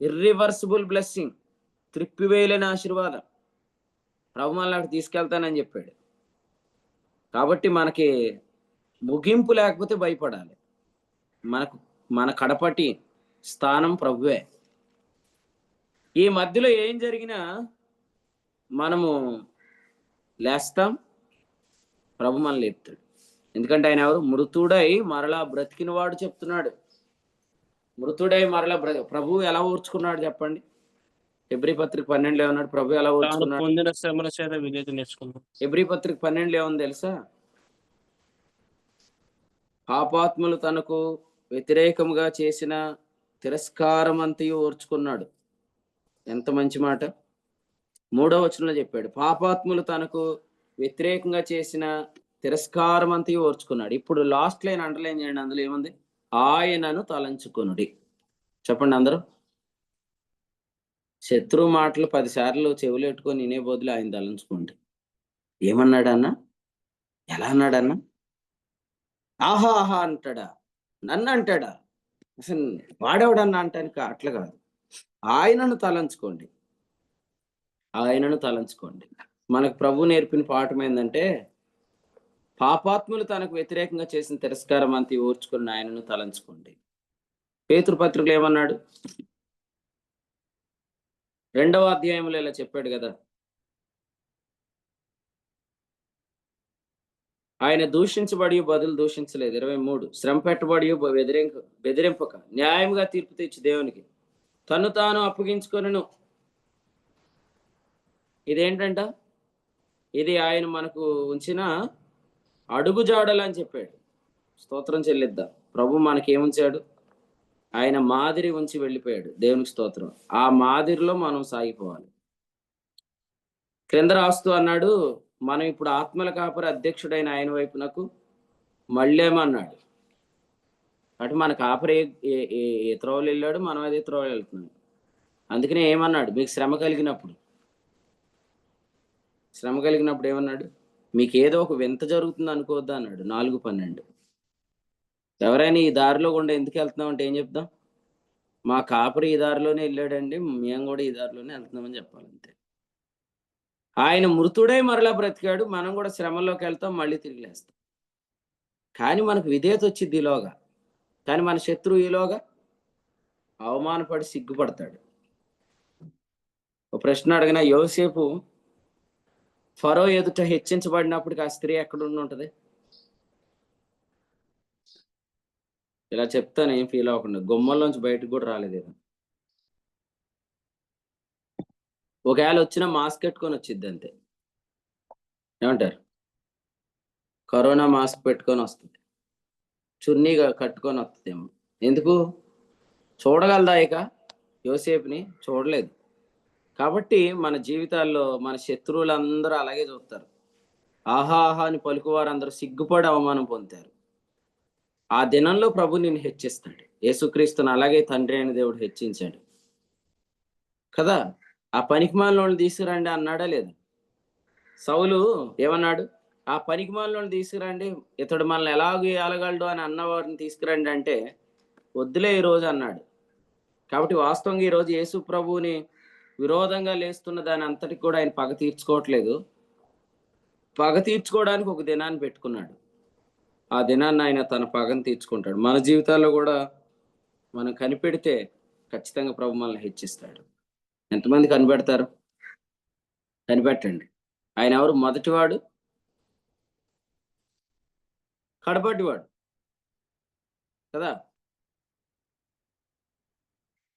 ఇర్రివర్సిబుల్ బ్లెస్సింగ్, త్రిప్పివేయలేని ఆశీర్వాదం. ప్రభు మనల్ని అక్కడ తీసుకెళ్తానని చెప్పాడు. కాబట్టి మనకి ముగింపు లేకపోతే భయపడాలి. మన కడపటి స్థానం ప్రభువే. ఈ మధ్యలో ఏం జరిగినా మనము లేస్తాం, ప్రభు మనల్ని లేపుతాడు. ఎందుకంటే ఆయన ఎవరు? మృతుడై మరలా బ్రతికిన వాడు చెప్తున్నాడు. మృతుడై మరలా ప్రభు ఎలా ఓర్చుకున్నాడు చెప్పండి? హెబ్రీ పత్రిక 12 ఏమన్నాడు? ప్రభు ఎలా ఓర్చుకున్నాడు? పొందిన శ్రమల చేత విధేయత నేర్చుకున్నాడు. హెబ్రీ పత్రిక 12 ఏమని తెలుసా? పాపాత్ములు తనకు వ్యతిరేకముగా చేసిన తిరస్కారం అంతయు ఓర్చుకున్నాడు. ఎంత మంచి మాట! 3వ వచనంలో చెప్పాడు, పాపాత్ములు తనకు వ్యతిరేకంగా చేసిన తిరస్కారం అంతయు ఓర్చుకున్నాడు. ఇప్పుడు లాస్ట్ లైన్ అండర్లైన్ చేయండి. అందులో ఏముంది? ఆయనను తలంచుకొనుడి. చెప్పండి అందరూ. శత్రువు మాటలు 10 సార్లు చెవులు పెట్టుకొని వినే బదులు ఆయన తలంచుకోండి. ఏమన్నాడన్నా? ఎలా అన్నాడన్నా? ఆహా ఆహా అంటాడా? నన్ను అంటాడా? అసలు వాడేవాడన్నా అంటానికి అట్లా కాదు. ఆయనను తలంచుకోండి, ఆయనను తలంచుకోండి. మనకు ప్రభు నేర్పిన పాఠం ఏంటంటే, పాపాత్ములు తనకు వ్యతిరేకంగా చేసిన తిరస్కారం అంతా ఓర్చుకుని ఆయనను తలంచుకోండి. పేతురు పత్రికలో ఏమన్నాడు? 2వ అధ్యాయంలో ఇలా చెప్పాడు కదా, ఆయన దూషించబడి బదులు దూషించలేదు. 23, శ్రమ పెట్టబడి బెదిరింపక న్యాయంగా తీర్పు తెచ్చి దేవునికి తను తాను అప్పగించుకొనును. ఇదేంటంట? ఇది ఆయన మనకు ఉంచిన అడుగుజాడలు అని చెప్పాడు. స్తోత్రం చెల్లిద్దాం. ప్రభు మనకేముంచాడు? ఆయన మాదిరి ఉంచి వెళ్ళిపోయాడు. దేవునికి స్తోత్రం. ఆ మాదిరిలో మనం సాగిపోవాలి. క్రింద రాస్తూ అన్నాడు, మనం ఇప్పుడు ఆత్మల కాపరి అధ్యక్షుడైన ఆయన వైపునకు మళ్ళేమన్నాడు. అటు మన కాపరి ఏ త్రోవలు వెళ్ళాడు, మనం అదే త్రోవలు వెళ్తున్నాం. అందుకనే ఏమన్నాడు? మీకు శ్రమ కలిగినప్పుడు ఏమన్నాడు? మీకు ఏదో ఒక వింత జరుగుతుంది అనుకోవద్దా అన్నాడు. 4:12. ఎవరైనా ఈ దారిలో గుండా ఎందుకు వెళ్తున్నాం అంటే ఏం చెప్తాం? మా కాపరి ఈ దారిలోనే వెళ్ళాడండి, మేము కూడా ఈ దారిలోనే వెళ్తున్నామని చెప్పాలి అంతే. ఆయన మృతుడై మరలా బ్రతికాడు, మనం కూడా శ్రమల్లోకి వెళ్తాం, మళ్ళీ తిరిగి లేస్తాం. కానీ మనకు విధేయత వచ్చింది ఈలోగా. కానీ మన శత్రువు ఈలోగా అవమానపడి సిగ్గుపడతాడు. ఒక ప్రశ్న అడిగిన, యోసేపు ఫరో ఎదుట హెచ్చించబడినప్పటికి ఆ స్త్రీ ఎక్కడ ఉంటది? ఇలా చెప్తాను, ఏం ఫీల్ అవ్వకుండా. గుమ్మంలోంచి బయటకు కూడా రాలేదు ఏదో. ఒకవేళ వచ్చినా మాస్క్ పెట్టుకొని వచ్చిద్ది అంతే. ఏమంటారు? కరోనా మాస్క్ పెట్టుకొని వస్తుంది, చున్నీగా కట్టుకొని వస్తుందేమో. ఎందుకు? చూడగలదా ఇక యోసేపుని? చూడలేదు. కాబట్టి మన జీవితాల్లో మన శత్రువులందరూ అలాగే చూస్తారు. ఆహా ఆహా అని పలుకువారు అందరూ సిగ్గుపడి అవమానం పొందుతారు. ఆ దినంలో ప్రభు నిన్ను హెచ్చిస్తాడు. యేసుక్రీస్తుని అలాగే తండ్రి అయిన దేవుడు హెచ్చించాడు కదా. ఆ పనికిమాలినోళ్ళని తీసుకురండి అన్నాడా లేదు? సౌలు ఏమన్నాడు? ఆ పనికిమాలినోళ్ళని తీసుకురండి, ఇతడు మనల్ని ఎలాగూ ఏలగలడు అని అన్నవారిని తీసుకురండి అంటే, వద్దులే ఈ రోజు అన్నాడు. కాబట్టి వాస్తవంగా ఈ రోజు యేసు ప్రభువుని విరోధంగా లేస్తున్న దాని అంతటికి కూడా ఆయన పగ తీర్చుకోవట్లేదు. పగ తీర్చుకోవడానికి ఒక దినాన్ని పెట్టుకున్నాడు. ఆ దినాన్ని ఆయన తన పగను తీర్చుకుంటాడు. మన జీవితాల్లో కూడా మనం కనిపెడితే ఖచ్చితంగా ప్రభు మనల్ని హెచ్చిస్తాడు. ఎంతమంది కనిపెడతారు? కనిపెట్టండి. ఆయన ఎవరు? మొదటివాడు, కడపటివాడు కదా.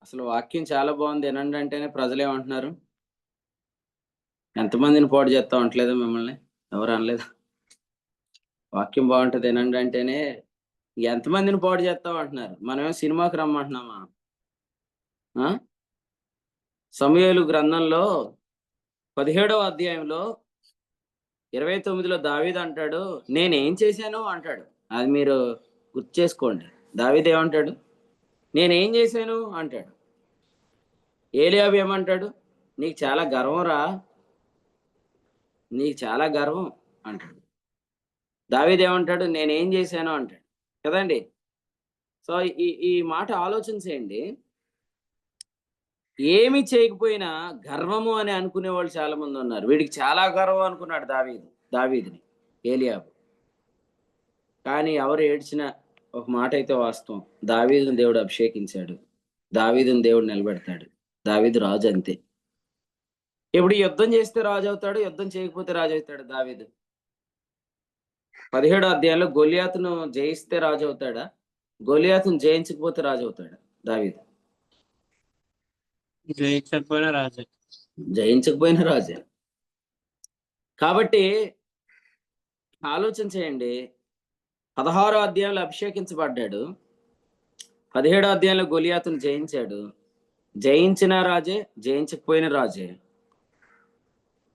అసలు వాక్యం చాలా బాగుంది, వినండి అంటేనే ప్రజలు ఏమంటున్నారు? ఎంతమందిని పాడు చేస్తా ఉంటలేదు మిమ్మల్ని? ఎవరు అనలేదు. వాక్యం బాగుంటది వినండి అంటేనే ఎంతమందిని పాడు చేస్తాం అంటున్నారు. మనమేం సినిమాకి రమ్మంటున్నామా? సమూయేలు గ్రంథంలో 17వ అధ్యాయంలో 29లో దావీదు అంటాడు, నేనేం చేశాను అంటాడు. అది మీరు గుర్తు చేసుకోండి. దావీదు ఏమంటాడు? నేనేం చేశాను అంటాడు. ఏలీయాబు ఏమంటాడు? నీకు చాలా గర్వం రా, నీకు చాలా గర్వం అంటాడు. దావీదు ఏమంటాడు? నేనేం చేశాను అంటాడు కదండి. సో ఈ ఈ మాట ఆలోచన చేయండి. ఏమి చేయకపోయినా గర్వము అని అనుకునే వాళ్ళు చాలా మంది ఉన్నారు. వీడికి చాలా గర్వం అనుకున్నాడు దావీదుని ఏలీయాబు. కానీ ఎవరు ఏడ్చినా ఒక మాట అయితే వాస్తవం, దావీదుని దేవుడు అభిషేకించాడు, దావీదుని దేవుడు నిలబెడతాడు. దావీదు రాజు అంతే. ఇప్పుడు యుద్ధం చేస్తే రాజు అవుతాడు, యుద్ధం చేయకపోతే రాజు అవుతాడు దావీదు. 17వ అధ్యాయంలో గొలియాతును జయిస్తే రాజు అవుతాడా? గొలియాతును జయించకపోతే రాజు అవుతాడా దావీదు? జయించకపోయినా రాజే. జయించకపోయినా రాజే. కాబట్టి ఆలోచన చేయండి. 16వ అధ్యాయంలో అభిషేకించబడ్డాడు, 17వ అధ్యాయంలో గొలియాతును జయించాడు. జయించిన రాజే, జయించకపోయిన రాజే,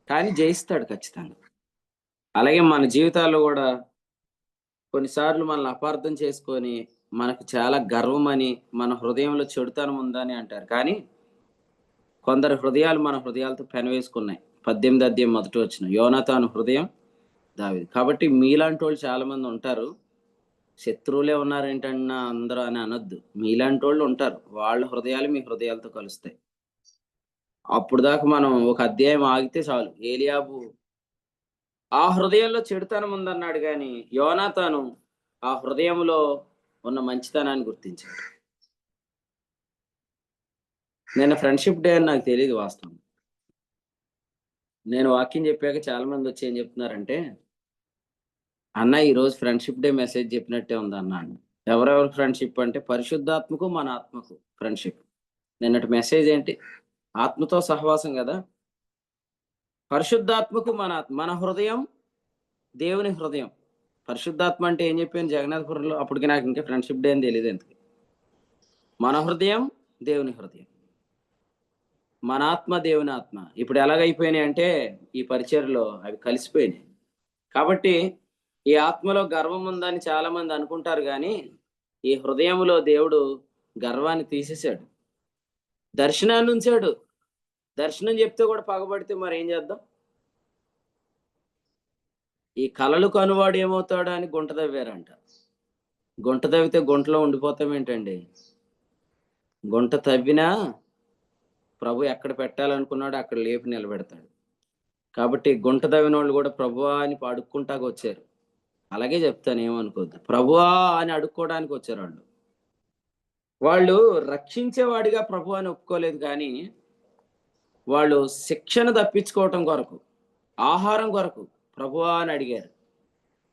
కానీ జయిస్తాడు ఖచ్చితంగా. అలాగే మన జీవితాల్లో కూడా కొన్నిసార్లు మనల్ని అపార్థం చేసుకొని మనకు చాలా గర్వం అని, మన హృదయంలో చెడుతనం ఉందని అంటారు. కానీ కొందరు హృదయాలు మన హృదయాలతో పెనవేసుకున్నాయి. 18వ అధ్యాయం మొదటి వచనం, యోనాతాను హృదయం దావీదు. కాబట్టి మీలాంటి వాళ్ళు చాలా మంది ఉంటారు. శత్రువులే ఉన్నారేంటన్నా అందరూ అని అనొద్దు. మీలాంటి వాళ్ళు ఉంటారు, వాళ్ళ హృదయాలు మీ హృదయాలతో కలుస్తాయి. అప్పుడు దాకా మనం ఒక అధ్యాయం ఆగితే చాలు. ఏలీయాబు ఆ హృదయంలో చెడుతనం ఉందన్నాడు, కానీ యోనాతాను ఆ హృదయంలో ఉన్న మంచితనాన్ని గుర్తించాడు. నేను ఫ్రెండ్షిప్ డే అని నాకు తెలియదు వాస్తవం. నేను వాక్యం చెప్పాక చాలా మంది వచ్చి ఏం చెప్తున్నారంటే, అన్న ఈరోజు ఫ్రెండ్షిప్ డే మెసేజ్ చెప్పినట్టే ఉంది అన్నాను. ఎవరెవరు ఫ్రెండ్షిప్ అంటే, పరిశుద్ధాత్మకు మన ఆత్మకు ఫ్రెండ్షిప్. నిన్నటి మెసేజ్ ఏంటి? ఆత్మతో సహవాసం కదా. పరిశుద్ధాత్మకు మన హృదయం దేవుని హృదయం. పరిశుద్ధాత్మ అంటే ఏం చెప్పాను జగన్నాథపురంలో? అప్పటికి నాకు ఇంకా ఫ్రెండ్షిప్ డే అని తెలియదు ఎందుకు. మన హృదయం దేవుని హృదయం, మన ఆత్మ దేవుని ఆత్మ. ఇప్పుడు ఎలాగైపోయినాయి అంటే ఈ పరిచర్లో అవి కలిసిపోయినాయి. కాబట్టి ఈ ఆత్మలో గర్వం ఉందని చాలా మంది అనుకుంటారు, కానీ ఈ హృదయంలో దేవుడు గర్వాన్ని తీసేశాడు, దర్శనాన్ని ఉంచాడు. దర్శనం చెప్తే కూడా పగబడితే మరి ఏం చేద్దాం? ఈ కలలు కనువాడు ఏమవుతాడు అని గుంట తవ్వారంట. గుంట తవ్వితే గుంటలో ఉండిపోతాం ఏంటండి? గుంట తవ్వినా ప్రభు ఎక్కడ పెట్టాలనుకున్నాడో అక్కడ లేపి నిలబెడతాడు. కాబట్టి గుంట తవ్వినోళ్ళు కూడా ప్రభువా అని అడుక్కుంటాకు వచ్చారు. అలాగే చెప్తాను, ఏమనుకోవద్దు. ప్రభువా అని అడుక్కోవడానికి వచ్చారు వాళ్ళు. వాళ్ళు రక్షించేవాడిగా ప్రభు అని ఒప్పుకోలేదు కానీ వాళ్ళు శిక్షను తప్పించుకోవటం కొరకు, ఆహారం కొరకు ప్రభువా అని అడిగారు.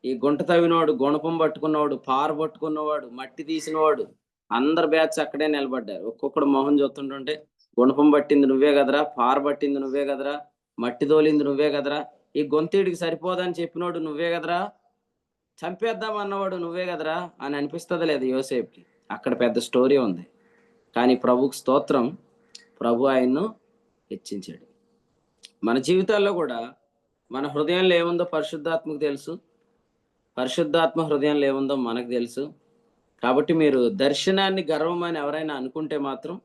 ఈ గుంట తవ్వినవాడు, గుణపం పట్టుకున్నవాడు, పార పట్టుకున్నవాడు, మట్టి తీసినవాడు, అందరు బ్యాచ్ అక్కడే నిలబడ్డారు. ఒక్కొక్కడు మొహం చూస్తుంటుంటే, గుణపం పట్టింది నువ్వే కదరా, పార పట్టింది నువ్వే కదరా, మట్టి తోలింది నువ్వే కదరా, ఈ గొంతీడికి సరిపోదని చెప్పినోడు నువ్వే కదరా, చంపేద్దాం అన్నవాడు నువ్వే కదరా అని అనిపిస్తుంది లేదు యోసేపుకి. అక్కడ పెద్ద స్టోరీ ఉంది. కానీ ప్రభుకు స్తోత్రం, ప్రభు ఆయన్ను హెచ్చించాడు. మన జీవితాల్లో కూడా మన హృదయంలో ఏముందో పరిశుద్ధాత్మకు తెలుసు, పరిశుద్ధాత్మ హృదయంలో ఏముందో మనకు తెలుసు. కాబట్టి మీరు దర్శనాన్ని గర్వం అని ఎవరైనా అనుకుంటే మాత్రం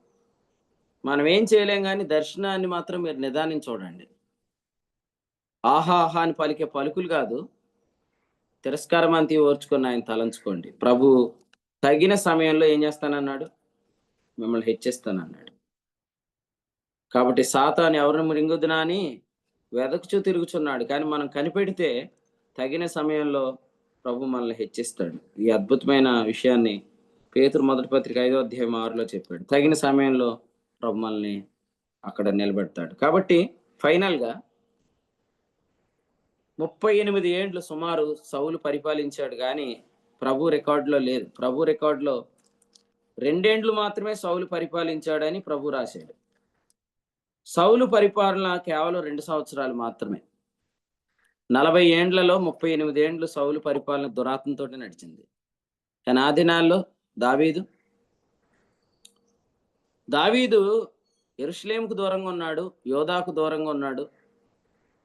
మనం ఏం చేయలేం, కానీ దర్శనాన్ని మాత్రం మీరు నిదానించి చూడండి. ఆహాహా అని పలికే పలుకులు కాదు, తిరస్కారం అంతి ఓర్చుకొని ఆయన తలంచుకోండి. ప్రభు తగిన సమయంలో ఏం చేస్తానన్నాడు? మిమ్మల్ని హెచ్చిస్తానన్నాడు. కాబట్టి సాతాను ఎవరిని మృంగుదునా అని వెదకుచూ తిరుగుచున్నాడు, కానీ మనం కనిపెడితే తగిన సమయంలో ప్రభు మనల్ని హెచ్చిస్తాడు. ఈ అద్భుతమైన విషయాన్ని పేతురు మొదటి పత్రిక 5వ అధ్యాయం 6లో చెప్పాడు. తగిన సమయంలో ప్రభు మనల్ని అక్కడ నిలబెడతాడు. కాబట్టి ఫైనల్ గా 38 ఏండ్లు సుమారు సౌలు పరిపాలించాడు, కానీ ప్రభు రికార్డులో లేదు. ప్రభు రికార్డులో 2 ఏండ్లు మాత్రమే సౌలు పరిపాలించాడని ప్రభు రాశాడు. సౌలు పరిపాలన కేవలం 2 సంవత్సరాలు మాత్రమే. 40 ఏండ్లలో 38 ఏండ్లు సౌలు పరిపాలన దురాత్మతో నడిచింది. కానీ ఆ దినాల్లో దావీదు యెరూషలేముకు దూరంగా ఉన్నాడు, యోధాకు దూరంగా ఉన్నాడు.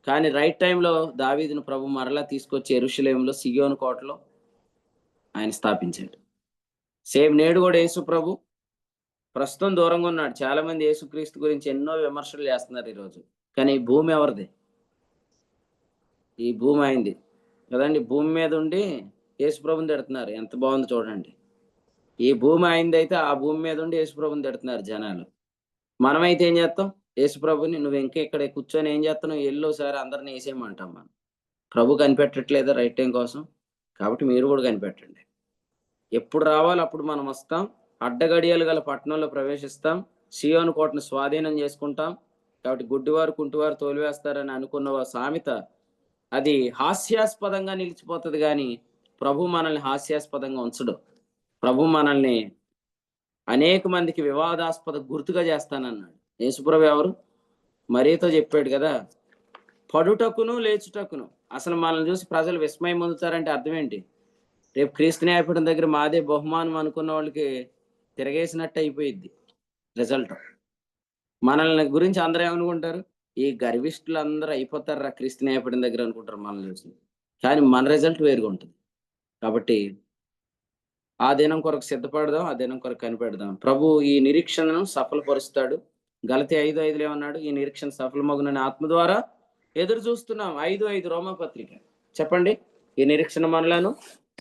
కానీ రైట్ టైంలో దావీదును ప్రభు మరలా తీసుకొచ్చి యెరూషలేములో సియోను కోటలో ఆయన స్థాపించాడు. సేమ్ నేడు కూడా యేసు ప్రభు ప్రస్తుతం దూరంగా ఉన్నాడు. చాలా మంది యేసుక్రీస్తు గురించి ఎన్నో విమర్శలు చేస్తున్నారు ఈరోజు. కానీ ఈ భూమి ఎవరిది? ఈ భూమి అయింది కదండి. భూమి మీద ఉండి యేసు ప్రభుని తిడుతున్నారు. ఎంత బాగుంది చూడండి. ఈ భూమి అయింది అయితే ఆ భూమి మీద ఉండి యేసు ప్రభుని తిడుతున్నారు జనాలు. మనమైతే ఏం చేస్తాం? యేసు ప్రభుని నువ్వు ఇంకా ఇక్కడ కూర్చొని ఏం చేస్తున్నావు, ఎల్లోసారి అందరిని వేసేయమంటాం మనం. ప్రభు కనిపెట్టట్లేదా రైట్ టైం కోసం? కాబట్టి మీరు కూడా కనిపెట్టండి. ఎప్పుడు రావాలో అప్పుడు మనం వస్తాం. అడ్డగడియలు గల పట్టణంలో ప్రవేశిస్తాం. సియోను కోటను స్వాధీనం చేసుకుంటాం. కాబట్టి గుడ్డివారు కుంటివారు తోలివేస్తారని అనుకున్న సామెత అది హాస్యాస్పదంగా నిలిచిపోతుంది, కానీ ప్రభు మనల్ని హాస్యాస్పదంగా ఉంచడు. ప్రభు మనల్ని అనేక మందికి వివాదాస్పద గుర్తుగా చేస్తానన్నాడు. యేసుప్రభు ఎవరు? మరియతో చెప్పాడు కదా, పడుటకును లేచుటకును. అసలు మనల్ని చూసి ప్రజలు విస్మయం పొందుతారంటే అర్థం ఏంటి? రేపు క్రీస్తు న్యాయపీఠం దగ్గర మాదే బహుమానం అనుకున్న వాళ్ళకి తిరగేసినట్టు అయిపోయిద్ది రిజల్ట్. మనల్ని గురించి అందరూ ఏమనుకుంటారు? ఈ గర్విష్ఠులు అందరూ అయిపోతారు క్రీస్తు న్యాయపీఠం దగ్గర అనుకుంటారు మనల్ని చూసి. కానీ మన రిజల్ట్ వేరుగా ఉంటుంది. కాబట్టి ఆ దినం కొరకు సిద్ధపడదాం, ఆ దినం కొరకు కనిపెడదాం. ప్రభు ఈ నిరీక్షణను సఫలపరుస్తాడు. గలతీ 5:5 ఏమన్నాడు? ఈ నిరీక్షణ సఫలమగునని ఆత్మ ద్వారా ఎదురు చూస్తున్నాం. 5:5 రోమాపత్రిక. చెప్పండి. ఈ నిరీక్షణ మనలను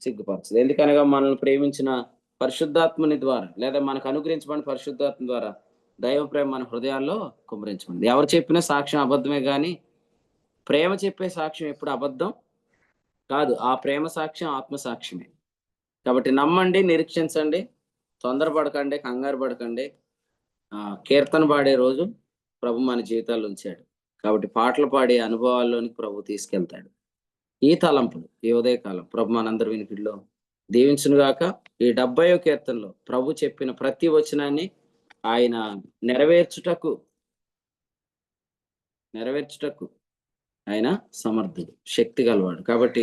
సిగ్గుపరచదు. ఎందుకనగా మనల్ని ప్రేమించిన పరిశుద్ధాత్మని ద్వారా, లేదా మనకు అనుగ్రహించబడిన పరిశుద్ధాత్మ ద్వారా దైవ ప్రేమ మన హృదయాల్లో కుమ్మరించబడింది. ఎవరు చెప్పినా సాక్ష్యం అబద్ధమే, కానీ ప్రేమ చెప్పే సాక్ష్యం ఎప్పుడు అబద్ధం కాదు. ఆ ప్రేమ సాక్ష్యం ఆత్మ సాక్ష్యమే. కాబట్టి నమ్మండి, నిరీక్షించండి, తొందరపడకండి, కంగారు పడకండి. కీర్తన పాడే రోజు ప్రభు మన జీవితాల్లో ఉంచాడు. కాబట్టి పాటలు పాడే అనుభవాల్లోనికి ప్రభు తీసుకెళ్తాడు. ఈ తలంపులు ఈ ఉదయకాలం ప్రభు మనందరి వినికిడిలో దీవించును గాక. ఈ 70వ కీర్తనలో ప్రభు చెప్పిన ప్రతి వచనాన్ని ఆయన నెరవేర్చుటకు ఆయన సమర్థుడు, శక్తి గలవాడు. కాబట్టి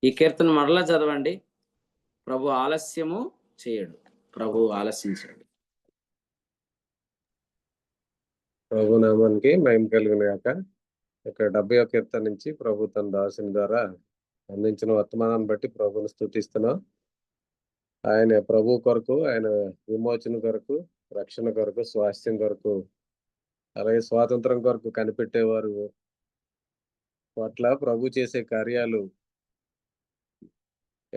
ఈ కీర్తన మరలా చదవండి. ప్రభు ఆలస్యము చేయడు, ప్రభు ఆలస్యించాడు. ప్రభు నామానికి మహిమ కలుగును గాక. ఇక్కడ 70వ కీర్తన నుంచి ప్రభు తన దాసుని ద్వారా అందించిన వర్తమానాన్ని బట్టి ప్రభుని స్తుతిస్తున్నాం. ఆయన ప్రభు కొరకు, ఆయన విమోచన కొరకు, రక్షణ కొరకు, స్వాస్థ్యం కొరకు, అలాగే స్వాతంత్రం కొరకు కనిపెట్టేవారు పట్ల ప్రభు చేసే కార్యాలు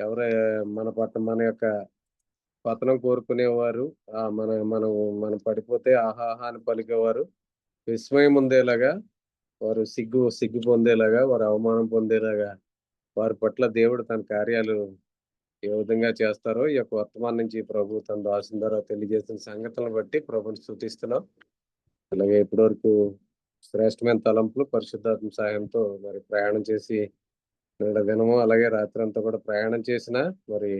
ఎవరే మన యొక్క పతనం కోరుకునేవారు, మనం పడిపోతే ఆహాహా అని పలికేవారు విస్మయం ఉండేలాగా, వారు సిగ్గు పొందేలాగా, వారు అవమానం పొందేలాగా వారి పట్ల దేవుడు తన కార్యాలు ఏ విధంగా చేస్తారో ఈ యొక్క వర్తమానం నుంచి ప్రభు తన దాసుని ద్వారా తెలియజేసిన సంగతులను బట్టి ప్రభుని స్తుతిస్తున్నాం. అలాగే ఇప్పటివరకు శ్రేష్టమైన తలంపులు పరిశుద్ధాత్మ సహాయంతో మరి ప్రయాణం చేసి నిన్న దినము అలాగే రాత్రి అంతా కూడా ప్రయాణం చేసిన మరి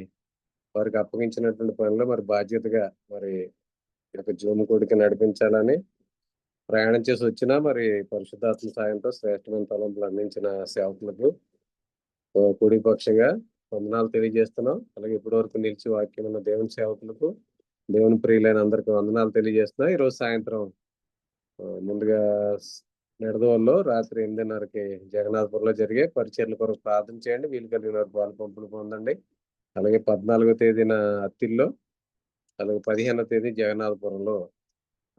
వారికి అప్పగించినటువంటి పనిలో మరి బాధ్యతగా మరి ఈ యొక్క జూమ్ కూడికి నడిపించాలని ప్రయాణం చేసి వచ్చినా మరి పరిశుద్ధాత్మ సాయంతో శ్రేష్టమైన తలంపులు అందించిన సేవకులకు కూడి పక్షంగా వందనాలు తెలియజేస్తున్నాం. అలాగే ఇప్పటి వరకు నిలిచి వాక్యం ఉన్న దేవుని సేవకులకు, దేవుని ప్రియులైన అందరికీ వందనాలు తెలియజేస్తున్నా. ఈరోజు సాయంత్రం ముందుగా నిడదవల్లో రాత్రి 8:30కి జగన్నాథపురంలో జరిగే పరిచర్ల కొరకు ప్రార్థన చేయండి. వీలు కలిగిన వారు పాలు పంపులు పొందండి. అలాగే 14వ తేదీన అత్తిల్లో, అలాగే 15వ తేదీ జగన్నాథపురంలో,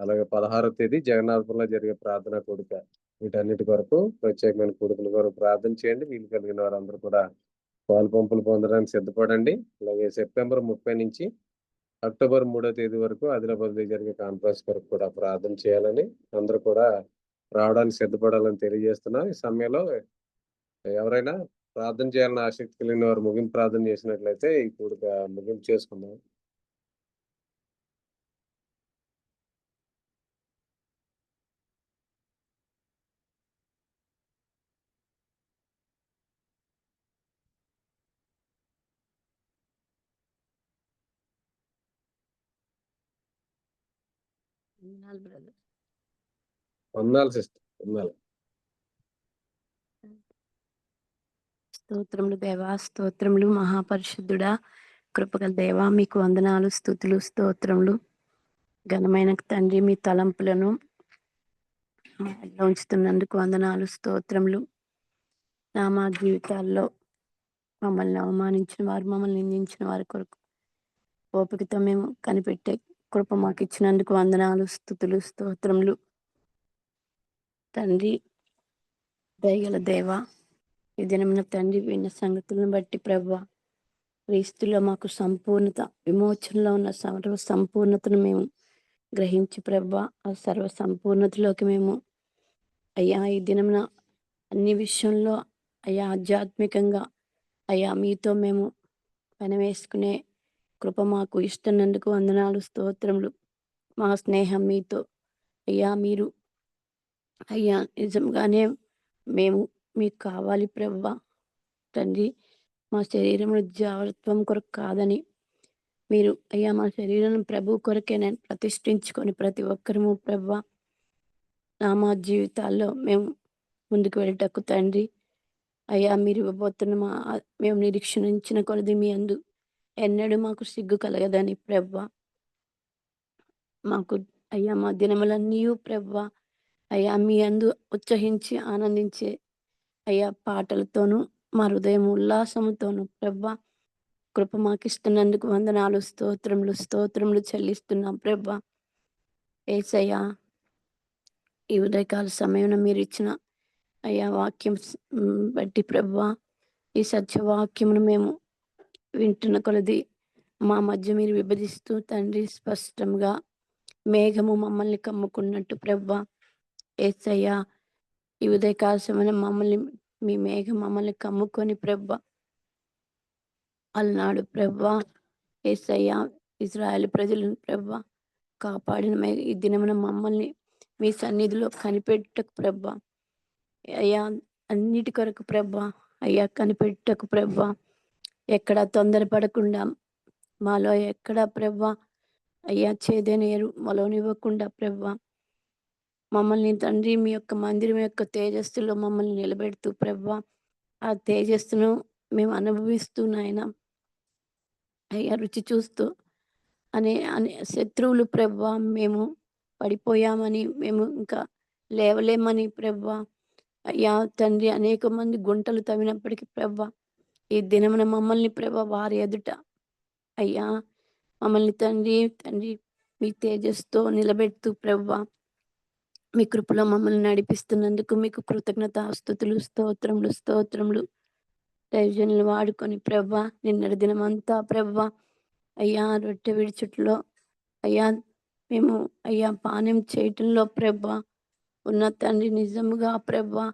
అలాగే 16వ తేదీ జగన్నాథపురంలో జరిగే ప్రార్థనా కూడిక, వీటన్నిటి కొరకు ప్రత్యేకమైన కూడికల కొరకు ప్రార్థన చేయండి. వీలు కలిగిన వారందరూ కూడా పాలు పంపులు పొందడానికి సిద్ధపడండి. అలాగే సెప్టెంబర్ 30 నుంచి అక్టోబర్ 3వ తేదీ వరకు ఆదిలాబాద్లో జరిగే కాన్ఫరెన్స్ కొరకు కూడా ప్రార్థన చేయాలని, అందరూ కూడా రావడానికి సిద్ధపడాలని తెలియజేస్తున్నా. ఈ సమయంలో ఎవరైనా ప్రార్థన చేయాలని ఆసక్తి కలిగిన వారు ముగింపు ప్రార్థన చేసినట్లయితే ఈ కూడిక ముగింపు చేసుకుందాం. వందనాలు సిస్టర్, వందనాలు. స్తోత్రములు దేవా, స్తోత్రములు మహాపరిశుద్ధుడా, కృపగల దేవా, మీకు వందనాలు, స్తుతులు, స్తోత్రములు. ఘనమైన తండ్రి, మీ తలంపులను ఉంచుతున్నందుకు వందనాలు, స్తోత్రములు. మా జీవితాల్లో మమ్మల్ని అవమానించిన వారు, మమ్మల్ని నిందించిన వారి కొరకు ఓపికతో మేము కనిపెట్టే కృప మాకు ఇచ్చినందుకు వందనాలు, స్తుతులు, స్తోత్రములు. తండ్రి, దయగల దేవా, ఈ దినమున తండ్రి విన్న సంగతులను బట్టి ప్రభువా, క్రీస్తులో మాకు సంపూర్ణత, విమోచనలో ఉన్న సర్వ సంపూర్ణతను మేము గ్రహించి ప్రభువా, ఆ సర్వ సంపూర్ణతలోకి మేము అయ్యా ఈ దినమున అన్ని విషయంలో అయ్యా ఆధ్యాత్మికంగా అయ్యా మీతో మేము పనివేసుకునే కృప మాకు ఇస్తున్నందుకు వందనాలు, స్తోత్రములు. మా స్నేహం మీతో అయ్యా, మీరు అయ్యా నిజంగానే మేము మీకు కావాలి ప్రభువా. తండ్రి, మా శరీరమును జాగ్రత్వం కొరకు కాదని మీరు అయ్యా మా శరీరం ప్రభు కొరకే నేను ప్రతిష్ఠించుకొని ప్రతి ఒక్కరము ప్రభువా మా జీవితాల్లో మేము ముందుకు వెళ్ళటకు తండ్రి అయ్యా మీరు ఇవ్వబోతున్న మేము నిరీక్షణించిన కొలది మీ అందు ఎన్నడూ మాకు సిగ్గు కలగదని ప్రభువా, మాకు అయ్యా మా దినములన్నీ ప్రభువా అయ్యా మీ అందు ఉత్సహించి ఆనందించే అయ్యా పాటలతోనూ మా హృదయం ఉల్లాసముతోనూ ప్రభువా కృప మాకు ఇస్తున్నందుకు వందనాలు, స్తోత్రములు, స్తోత్రములు చెల్లిస్తున్నాం ప్రభువా. యేసయ్యా, ఈ ఉదయకాల సమయంలో మీరు ఇచ్చిన అయ్యా వాక్యం బట్టి ప్రభువా, ఈ సత్యవాక్యమును మేము వింటున్న కొలది మా మధ్య మీరు విభజిస్తూ తండ్రి స్పష్టంగా మేఘము మమ్మల్ని కమ్ముకున్నట్టు ప్రభువా యేసయ్యా, ఈ ఉదయకాల సమయంలో మమ్మల్ని మీ మేఘం మమ్మల్ని కమ్ముకొని ప్రభువా అలనాడు ప్రభువా యేసయ్యా ఇజ్రాయేల్ ప్రజలను ప్రభువా కాపాడిన ఈ దినమున మమ్మల్ని మీ సన్నిధిలో కనిపెట్టకు ప్రభువా అయ్యా, అన్నిటి కొరకు ప్రభువా అయ్యా కనిపెట్టకు ప్రభువా, ఎక్కడ తొందరపడకుండా మాలో ఎక్కడ ప్రభువా అయ్యా చేదనేరు మొలవనివ్వకుండా ప్రభువా మమ్మల్ని తండ్రి మీ యొక్క మందిరం యొక్క తేజస్సులో మమ్మల్ని నిలబెడుతూ ప్రభువా ఆ తేజస్సును మేము అనుభవిస్తూ నాయన అయ్యా రుచి చూస్తూ అనే శత్రువులు ప్రభువా మేము పడిపోయామని, మేము ఇంకా లేవలేమని ప్రభువా అయ్యా తండ్రి అనేక మంది గుంటలు తవ్వినప్పటికీ ప్రభువా ఈ దినమున మమ్మల్ని ప్రభువా వారి ఎదుట అయ్యా మమ్మల్ని తండ్రి మీ తేజస్సుతో నిలబెడుతూ ప్రభువా మీ కృపలో మమ్మల్ని నడిపిస్తున్నందుకు మీకు కృతజ్ఞతాస్తుతులు, స్తోత్రములు, స్తోత్రములు. దైవజనులు వాడుకొని ప్రభా నిన్నటి దినమంతా ప్రభా అయ్యా రొట్టె విడిచుట్లో అయ్యా మేము అయ్యా పానీయం చేయటంలో ప్రభా ఉన్న తండ్రి నిజముగా ప్రభా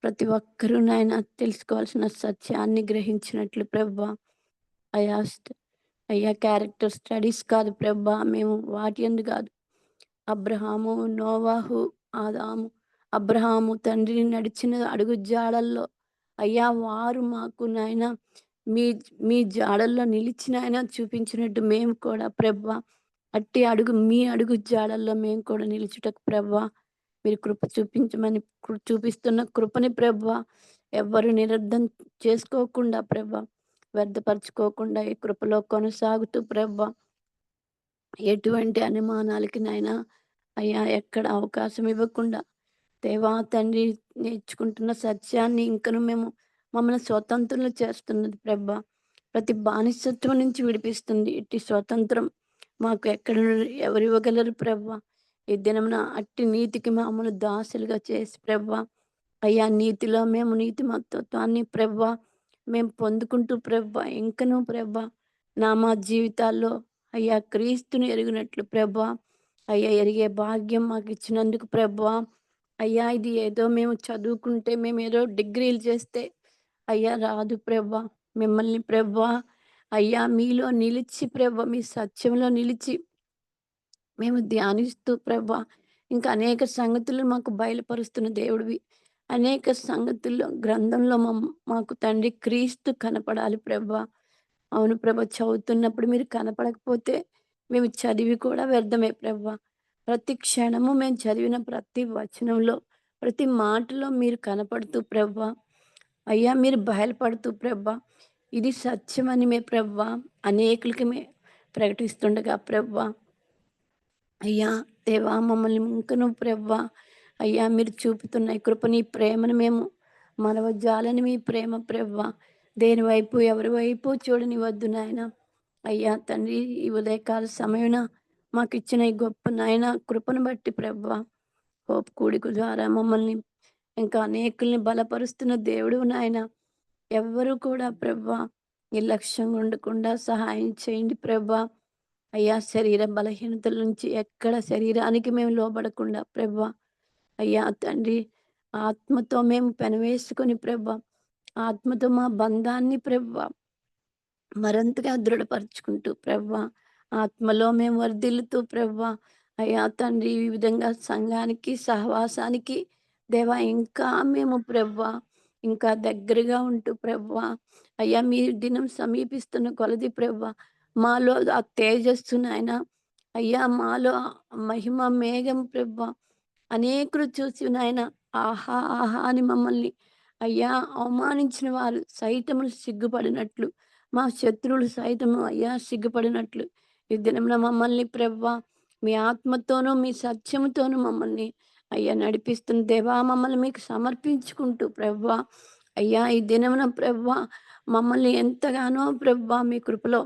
ప్రతి ఒక్కరూ నాయన తెలుసుకోవాల్సిన సత్యాన్ని గ్రహించినట్లు ప్రభా అయ్యా అయ్యా క్యారెక్టర్ స్టడీస్ కాదు ప్రభా మేము వాటి ఎందు కాదు అబ్రహాము నోవాహు ఆదాము అబ్రహాము తండ్రిని నడిచిన అడుగు జాడల్లో అయ్యా వారు మాకు నాయన మీ మీ జాడల్లో నిలిచిన ఆయన చూపించినట్టు మేము కూడా ప్రభా అట్టి అడుగు మీ అడుగు జాడల్లో మేము కూడా నిలుచుటకు ప్రభా మీరు కృప చూపించమని చూపిస్తున్న కృపని ప్రభా ఎవ్వరు నిరర్ధం చేసుకోకుండా ప్రభా వ్యర్థపరచుకోకుండా ఈ కృపలో కొనసాగుతూ ప్రభా ఎటువంటి అనుమానాలకి నాయన అయ్యా ఎక్కడ అవకాశం ఇవ్వకుండా దేవా తండ్రి నేర్చుకుంటున్న సత్యాన్ని ఇంకను మమ్మల్ని స్వతంత్రులు చేస్తున్నది ప్రభా ప్రతి బానిసత్వం నుంచి విడిపిస్తుంది ఇట్టి స్వతంత్రం మాకు ఎక్కడ ఎవరు ఇవ్వగలరు ప్రభా ఈ దినమున అట్టి నీతికి మమ్మల్ని దాసులుగా చేసి ప్రభా అయ్యా నీతిలో మేము నీతి మత్తత్వాన్ని ప్రభా మేము పొందుకుంటూ ప్రభా ఇంకనూ ప్రభా మా జీవితాల్లో అయ్యా క్రీస్తుని ఎరిగినట్లు ప్రభా అయ్యా ఎరిగే భాగ్యం మాకు ఇచ్చినందుకు ప్రభా అయ్యా ఇది ఏదో మేము చదువుకుంటే మేము ఏదో డిగ్రీలు చేస్తే అయ్యా రాదు ప్రభా మిమ్మల్ని ప్రభా అయ్యా మీలో నిలిచి ప్రభా మీ సత్యంలో నిలిచి మేము ధ్యానిస్తూ ప్రభా ఇంకా అనేక సంగతులు మాకు బయలుపరుస్తున్న దేవుడివి అనేక సంగతుల్లో గ్రంథంలో మాకు తండ్రి క్రీస్తు కనపడాలి ప్రభా అవును ప్రభా చదువుతున్నప్పుడు మీరు కనపడకపోతే మేము చదివి కూడా వ్యర్థమే ప్రభా ప్రతి క్షణము మేము చదివిన ప్రతి వచనంలో ప్రతి మాటలో మీరు కనపడుతూ ప్రభా అయ్యా మీరు బయలుపడుతూ ప్రభా ఇది సత్యమని మే ప్రభా అనేకులకి ప్రకటిస్తుండగా ప్రభా అయ్యా దేవా మమ్మల్ని ఇంకను ప్రభా అయ్యా మీరు చూపుతున్న ఈ కృపని ప్రేమను మేము మనవజాలని మీ ప్రేమ ప్రభా దేని వైపు ఎవరి వైపు చూడని వద్దు నాయన అయ్యా తండ్రి ఈ ఉదయకాల సమయన మాకు ఇచ్చిన ఈ గొప్ప నాయన కృపను బట్టి ప్రభా హోప్ కూడిక ద్వారా మమ్మల్ని ఇంకా అనేకుల్ని బలపరుస్తున్న దేవుడు నాయన ఎవ్వరూ కూడా ప్రభా నిర్లక్ష్యంగా ఉండకుండా సహాయం చేయండి ప్రభా అయ్యా శరీర బలహీనతల నుంచి ఎక్కడ శరీరానికి మేము లోబడకుండా ప్రభా అయ్యా తండ్రి ఆత్మతో మేము పెనవేసుకొని ప్రభా ఆత్మతో మా బంధాన్ని ప్రభా మరింతగా దృఢపరుచుకుంటూ ప్రభా ఆత్మలో మేము వర్ధిల్లుతూ ప్రభా అయ్యా తండ్రి ఈ విధంగా సంఘానికి సహవాసానికి దేవా ఇంకా మేము ప్రభా ఇంకా దగ్గరగా ఉంటూ ప్రభా అయ్యా మీ దినం సమీపిస్తున్న కొలది ప్రభా మాలో ఆ తేజస్సు నాయన అయ్యా మాలో మహిమ మేఘం ప్రభా అనేకులు చూసి నాయన ఆహా ఆహా అని మమ్మల్ని అయ్యా అవమానించిన వారు సైతములు సిగ్గుపడినట్లు మా శత్రువులు సైతము అయ్యా సిగ్గుపడినట్లు ఈ దినంలో మమ్మల్ని ప్రభా మీ ఆత్మతోనూ మీ సత్యముతోనూ మమ్మల్ని అయ్యా నడిపిస్తున్న దేవా మమ్మల్ని మీకు సమర్పించుకుంటూ ప్రభా అయ్యా ఈ దినమున ప్రభా మమ్మల్ని ఎంతగానో ప్రభా మీ కృపలో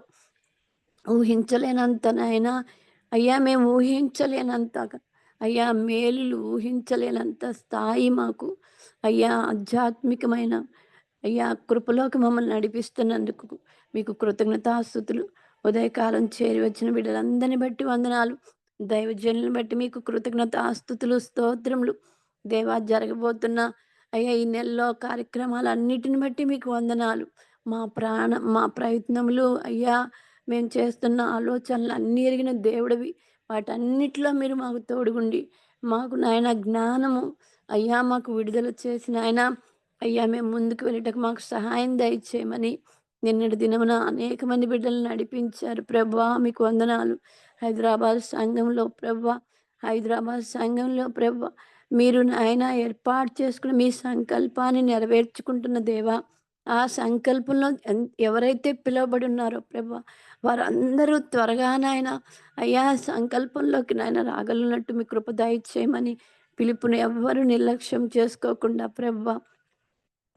ఊహించలేనంతనైనా అయ్యా మేము ఊహించలేనంత అయ్యా మేలులు ఊహించలేనంత స్థాయి మాకు అయ్యా ఆధ్యాత్మికమైన అయ్యా కృపలోకి మమ్మల్ని నడిపిస్తున్నందుకు మీకు కృతజ్ఞతాస్తుతులు ఉదయకాలం చేరి వచ్చిన బిడ్డలందరిని బట్టి వందనాలు దైవజనులను బట్టి మీకు కృతజ్ఞతాస్తుతులు స్తోత్రములు దేవా జరగబోతున్న అయ్యా ఈ నెలలో కార్యక్రమాలన్నిటిని బట్టి మీకు వందనాలు మా ప్రయత్నములు అయ్యా మేము చేస్తున్న ఆలోచనలు అన్నీ ఎరిగిన దేవుడివి వాటన్నిటిలో మీరు మాకు తోడుగుండి మాకు నాయన జ్ఞానము అయ్యా మాకు విడుదల చేసిన ఆయన అయ్యా మేము ముందుకు వెళ్ళటకు మాకు సహాయం దయచేయమని నిన్నటి దినమున అనేక మంది బిడ్డలు నడిపించారు ప్రభా మీకు వందనాలు హైదరాబాద్ సంఘంలో ప్రభా మీరు ఆయన ఏర్పాటు చేసుకుని మీ సంకల్పాన్ని నెరవేర్చుకుంటున్న దేవా ఆ సంకల్పంలో ఎవరైతే పిలువబడి ఉన్నారో ప్రభా వారందరూ త్వరగా నాయన అయ్యా సంకల్పంలోకి నాయన రాగలిగినట్టు మీ కృప దయచేయమని పిలుపుని ఎవ్వరూ నిర్లక్ష్యం చేసుకోకుండా ప్రభా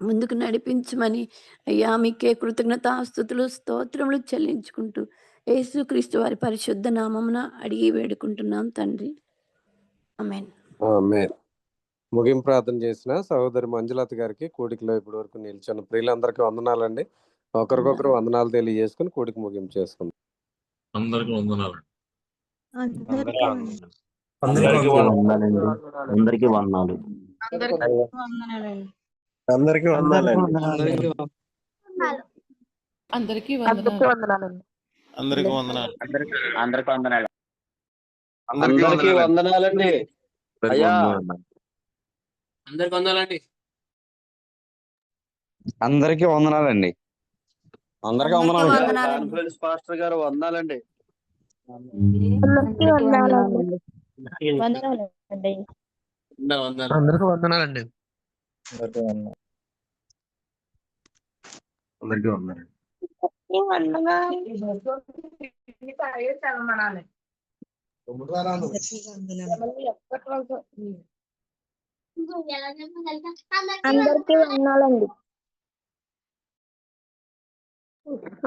ముందుకు నడిపించమని అయ్యా మీకే కృతజ్ఞతాస్తుతులు స్తోత్రములు చెల్లించుకుంటూ యేసుక్రీస్తు వారి పరిశుద్ధ నామమున అడిగి వేడుకుంటున్నాం తండ్రి ఆమేన్. ఆమేన్. ముగింపు ప్రార్థన చేసిన సహోదరి మంజులత గారికి కూడికలో ఇప్పటి వరకు నిలిచిన ప్రియులందరికీ వందనాలండి. ఒకరికొకరు వందనాలు తెలియజేసుకుని కూడికి ముగింపు చేసుకుందాం. అందరికీ వందనాలు. అందరికీ వందనాలండి. అందరికీ వందనాలు. అందరికీ వందనాలండి. అందరికీ వందనాలండి. అందరికీ వందనాలు. అందరికీ వందనాలు. అందరికీ వందనాలండి. అయ్యా అందరికి వందాలండి. అందరికీ వందనాలండి. అందరికీ వందనాలు. కాన్ఫరెన్స్ పాస్టర్ గారు వందనాలండి. అందరికీ వందనాలండి. అందరికీ వందనాలండి. అందరికీ వందనాలు. అందరికీ వందనాలండి.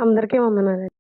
అందరికీ వందనాలండి.